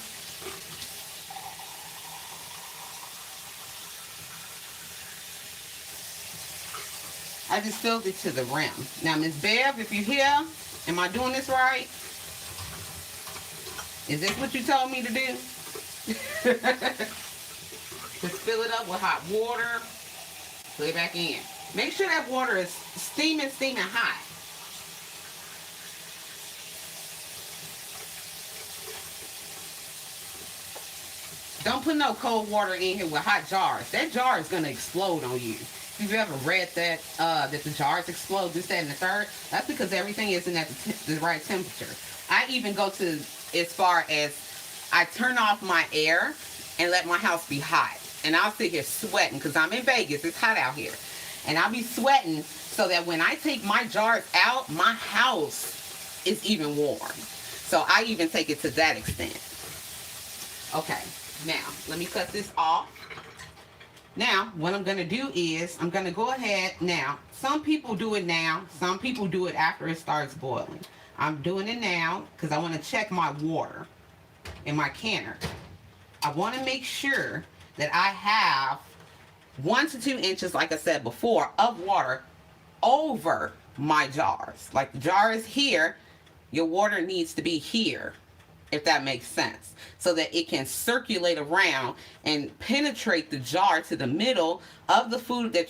I just filled it to the rim. Now, Miss Bev, if you're here, am I doing this right? Is this what you told me to do? Just fill it up with hot water. Put it back in. Make sure that water is steaming hot. Don't put no cold water in here with hot jars. That jar is going to explode on you. If you've ever read that, that the jars explode, this, that, and the third, that's because everything isn't at the right temperature. I even go to as far as I turn off my air and let my house be hot. And I'll sit here sweating because I'm in Vegas. It's hot out here. And I'll be sweating so that when I take my jars out, my house is even warm. So I even take it to that extent. Okay, now let me cut this off. Now, what I'm going to do is I'm going to go ahead now. Some people do it now. Some people do it after it starts boiling. I'm doing it now because I want to check my water in my canner. I want to make sure that I have 1 to 2 inches, like I said before, of water over my jars. Like the jar is here, your water needs to be here, if that makes sense, so that it can circulate around and penetrate the jar to the middle of the food that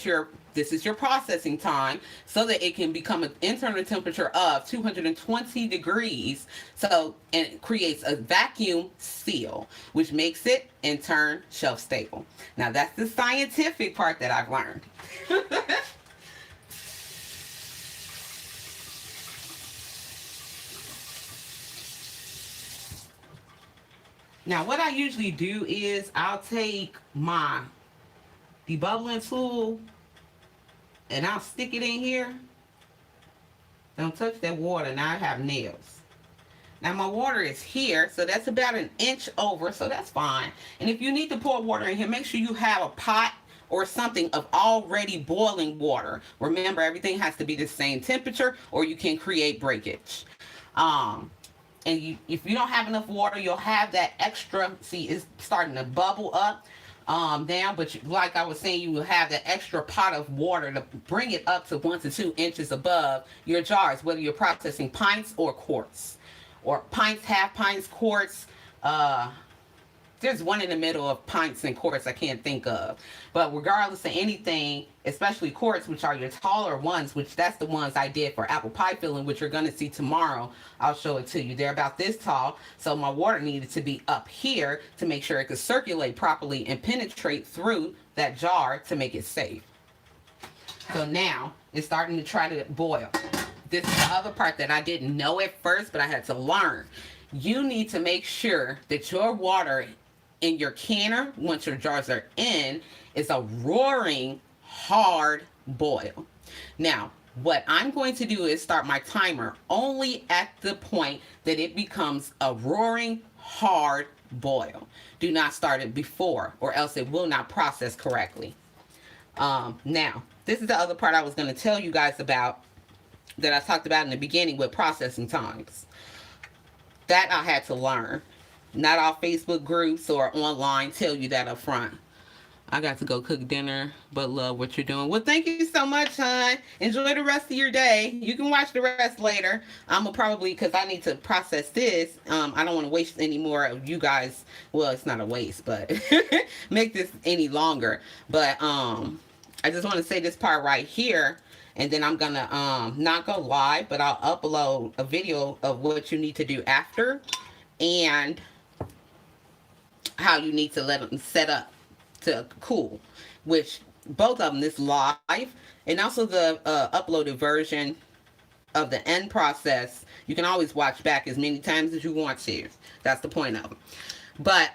this is your processing time, so that it can become an internal temperature of 220 degrees. So, and it creates a vacuum seal, which makes it in turn shelf stable. Now that's the scientific part that I've learned. Now what I usually do is I'll take my debubbling tool and I'll stick it in here. Don't touch that water. Now I have nails. Now my water is here, so that's about 1 inch over, so that's fine. And if you need to pour water in here, make sure you have a pot or something of already boiling water. Remember, everything has to be the same temperature or you can create breakage. And if you don't have enough water, you'll have that extra, see, it's starting to bubble up now, but like I was saying, you will have that extra pot of water to bring it up to 1 to 2 inches above your jars, whether you're processing pints or quarts. or pints, half pints, quarts. There's one in the middle of pints and quarts I can't think of. But regardless of anything, especially quarts, which are your taller ones, which that's the ones I did for apple pie filling, which you're going to see tomorrow. I'll show it to you. They're about this tall. So my water needed to be up here to make sure it could circulate properly and penetrate through that jar to make it safe. So now it's starting to try to boil. This is the other part that I didn't know at first, but I had to learn. You need to make sure that your water in your canner, once your jars are in, is a roaring hard boil. Now, what I'm going to do is start my timer only at the point that it becomes a roaring hard boil. Do not start it before, or else it will not process correctly. Now, this is the other part I was going to tell you guys about that I talked about in the beginning with processing times. That I had to learn. Not all Facebook groups or online tell you that up front. I got to go cook dinner, but love what you're doing. Well, thank you so much, hon. Enjoy the rest of your day. You can watch the rest later. I'm going to probably, because I need to process this, I don't want to waste any more of you guys. Well, it's not a waste, but make this any longer. But I just want to say this part right here. And then I'm going to not go live, but I'll upload a video of what you need to do after. And how you need to let them set up to cool, which both of them, this live and also the uploaded version of the end process, you can always watch back as many times as you want to. That's the point of them. But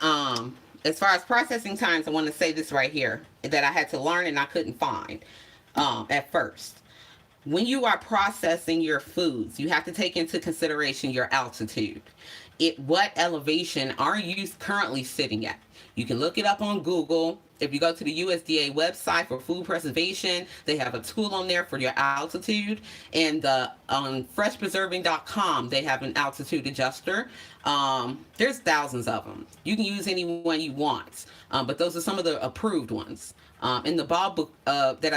as far as processing times, I want to say this right here that I had to learn and I couldn't find at first. When you are processing your foods, you have to take into consideration your altitude. What elevation are you currently sitting at? You can look it up on Google. If you go to the USDA website for food preservation, they have a tool on there for your altitude. And on freshpreserving.com, they have an altitude adjuster. There's thousands of them. You can use any one you want, but those are some of the approved ones. In the ball book that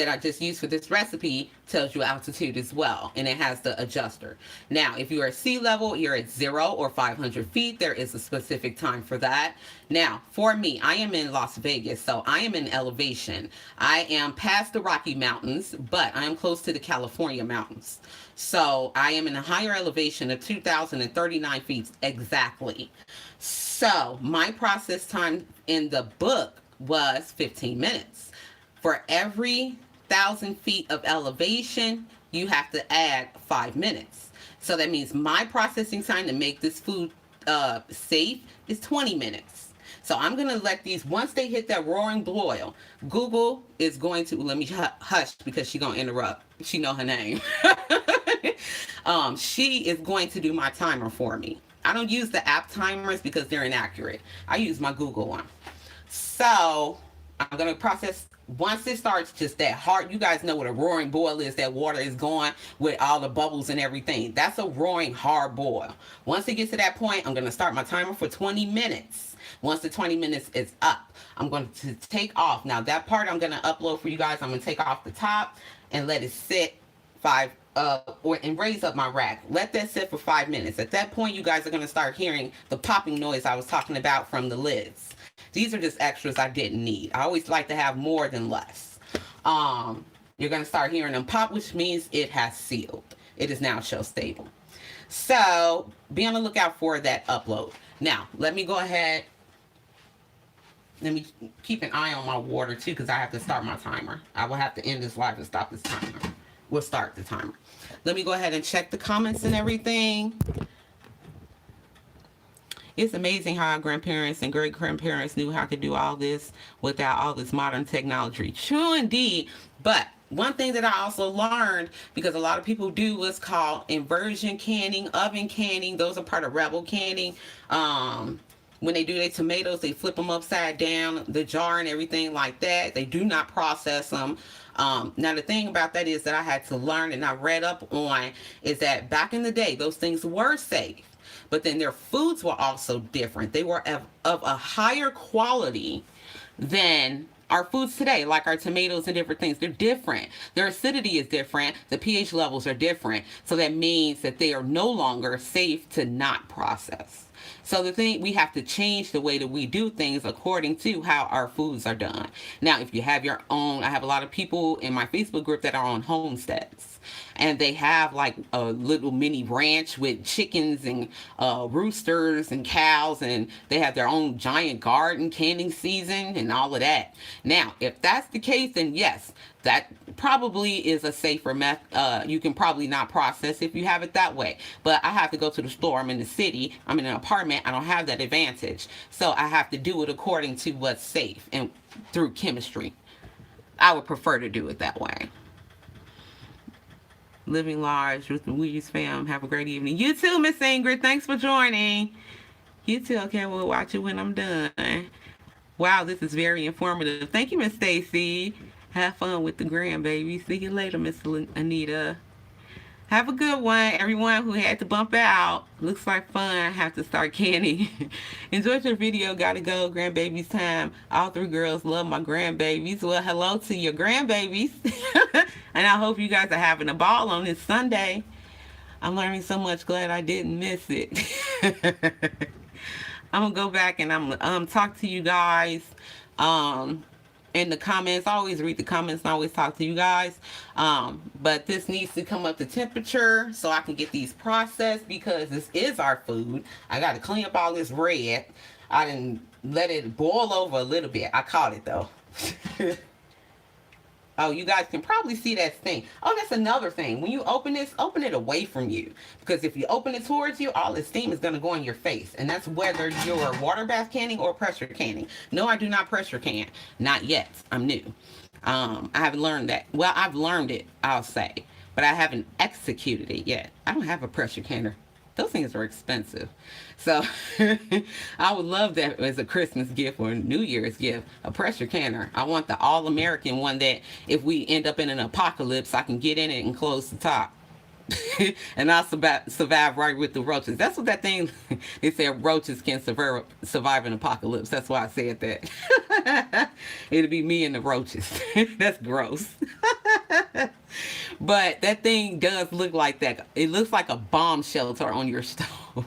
I just used for this recipe tells you altitude as well, and it has the adjuster. Now, if you are at sea level, you're at 0 or 500 feet. There is a specific time for that. Now, for me, I am in Las Vegas, so I am in elevation. I am past the Rocky Mountains, but I am close to the California mountains. So I am in a higher elevation of 2,039 feet exactly. So my process time in the book was 15 minutes. For every 1,000 feet of elevation, you have to add 5 minutes. So that means my processing time to make this food safe is 20 minutes. So I'm going to let these, once they hit that roaring boil, Google is going to, let me hush because she's going to interrupt. She know her name. She is going to do my timer for me. I don't use the app timers because they're inaccurate. I use my Google one. So I'm going to process, once it starts just that hard, you guys know what a roaring boil is, that water is going with all the bubbles and everything. That's a roaring hard boil. Once it gets to that point, I'm going to start my timer for 20 minutes. Once the 20 minutes is up, I'm going to take off. Now that part I'm going to upload for you guys. I'm going to take off the top and let it sit and raise up my rack. Let that sit for 5 minutes. At that point, you guys are going to start hearing the popping noise I was talking about from the lids. These are just extras I didn't need. I always like to have more than less. You're going to start hearing them pop, which means it has sealed. It is now shelf stable. So be on the lookout for that upload. Now, let me go ahead. Let me keep an eye on my water too, because I have to start my timer. I will have to end this live and stop this timer. We'll start the timer. Let me go ahead and check the comments and everything. It's amazing how our grandparents and great-grandparents knew how to do all this without all this modern technology. True indeed. But one thing that I also learned, because a lot of people do what's called inversion canning, oven canning. Those are part of rebel canning. When they do their tomatoes, they flip them upside down, the jar and everything like that. They do not process them. Now, the thing about that is that I had to learn and I read up on is that back in the day, those things were safe. But then their foods were also different. They were of a higher quality than our foods today, like our tomatoes and different things, they're different. Their acidity is different. The pH levels are different. So that means that they are no longer safe to not process. So the thing, we have to change the way that we do things according to how our foods are done. Now, if you have your own, I have a lot of people in my Facebook group that are on homesteads, and they have like a little mini ranch with chickens and roosters and cows, and they have their own giant garden, canning season, and all of that. Now, if that's the case, then yes, that probably is a safer method. You can probably not process if you have it that way. But I have to go to the store. I'm in the city. I'm in an apartment. I don't have that advantage. So I have to do it according to what's safe and through chemistry. I would prefer to do it that way. Living large with the Weeds fam. Have a great evening. You too, Miss Ingrid. Thanks for joining. You too. Okay, we'll watch it when I'm done. Wow, this is very informative. Thank you, Miss Stacy. Have fun with the grandbaby. See you later, Miss Anita. Have a good one, everyone who had to bump out. Looks like fun. Have to start canning. Enjoyed your video. Gotta go. Grandbabies time. All three girls love my grandbabies. Well, hello to your grandbabies. And I hope you guys are having a ball on this Sunday. I'm learning so much. Glad I didn't miss it. I'm gonna go back and I'm talk to you guys. In the comments. I always read the comments and I always talk to you guys. But this needs to come up to temperature so I can get these processed, because this is our food. I got to clean up all this red. I didn't let it boil over a little bit. I caught it though. Oh, you guys can probably see that thing. Oh, that's another thing. When you open this, open it away from you. Because if you open it towards you, all the steam is going to go in your face. And that's whether you're water bath canning or pressure canning. No, I do not pressure can. Not yet. I'm new. I haven't learned that. Well, I've learned it, I'll say. But I haven't executed it yet. I don't have a pressure canner. Those things are expensive. So I would love that as a Christmas gift or a New Year's gift, a pressure canner. I want the all-American one that if we end up in an apocalypse, I can get in it and close the top. And I'll survive right with the roaches. That's what that thing, they said roaches can survive an apocalypse. That's why I said that. It'll be me and the roaches. That's gross. But that thing does look like that. It looks like a bomb shelter on your stove.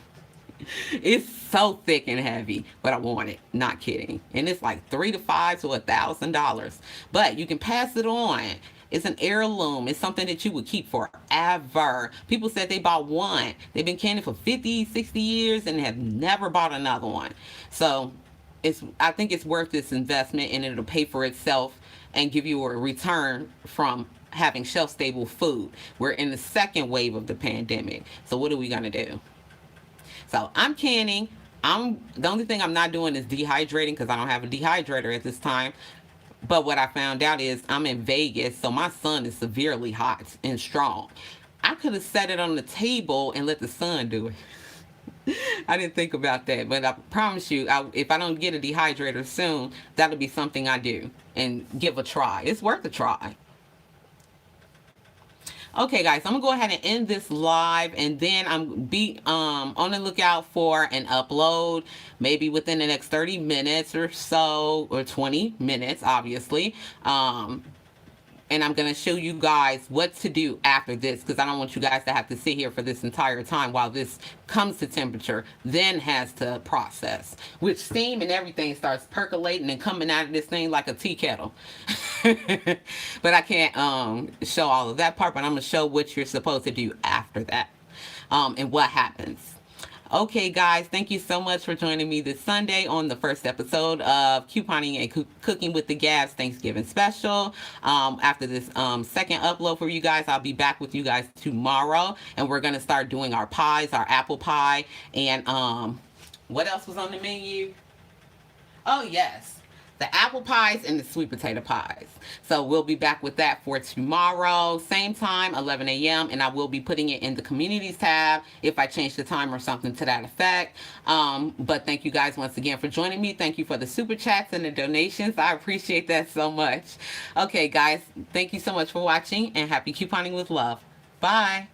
It's so thick and heavy, but I want it. Not kidding. And it's like $300 to $500 to $1,000. But you can pass it on. It's an heirloom. It's something that you would keep forever. People said they bought one. They've been canning for 50, 60 years and have never bought another one. So I think it's worth this investment, and it'll pay for itself and give you a return from having shelf-stable food. We're in the second wave of the pandemic. So what are we going to do? So I'm canning. The only thing I'm not doing is dehydrating, because I don't have a dehydrator at this time. But what I found out is I'm in Vegas, so my sun is severely hot and strong. I could have set it on the table and let the sun do it. I didn't think about that, but I promise you, if I don't get a dehydrator soon, that'll be something I do and give a try. It's worth a try. Okay, guys, I'm gonna go ahead and end this live, and then I'm on the lookout for an upload, maybe within the next 30 minutes or so, or 20 minutes, obviously. And I'm going to show you guys what to do after this, because I don't want you guys to have to sit here for this entire time while this comes to temperature, then has to process, which steam and everything starts percolating and coming out of this thing like a tea kettle. But I can't show all of that part, but I'm going to show what you're supposed to do after that, and what happens. Okay, guys, thank you so much for joining me this Sunday on the first episode of Couponing and Cooking with the Gabbs Thanksgiving Special. After this second upload for you guys, I'll be back with you guys tomorrow, and we're going to start doing our pies, our apple pie, and what else was on the menu? Oh, yes. The apple pies and the sweet potato pies. So we'll be back with that for tomorrow, same time, 11 a.m. And I will be putting it in the communities tab if I change the time or something to that effect. But thank you guys once again for joining me. Thank you for the super chats and the donations. I appreciate that so much. Okay, guys, thank you so much for watching, and happy couponing with love. Bye.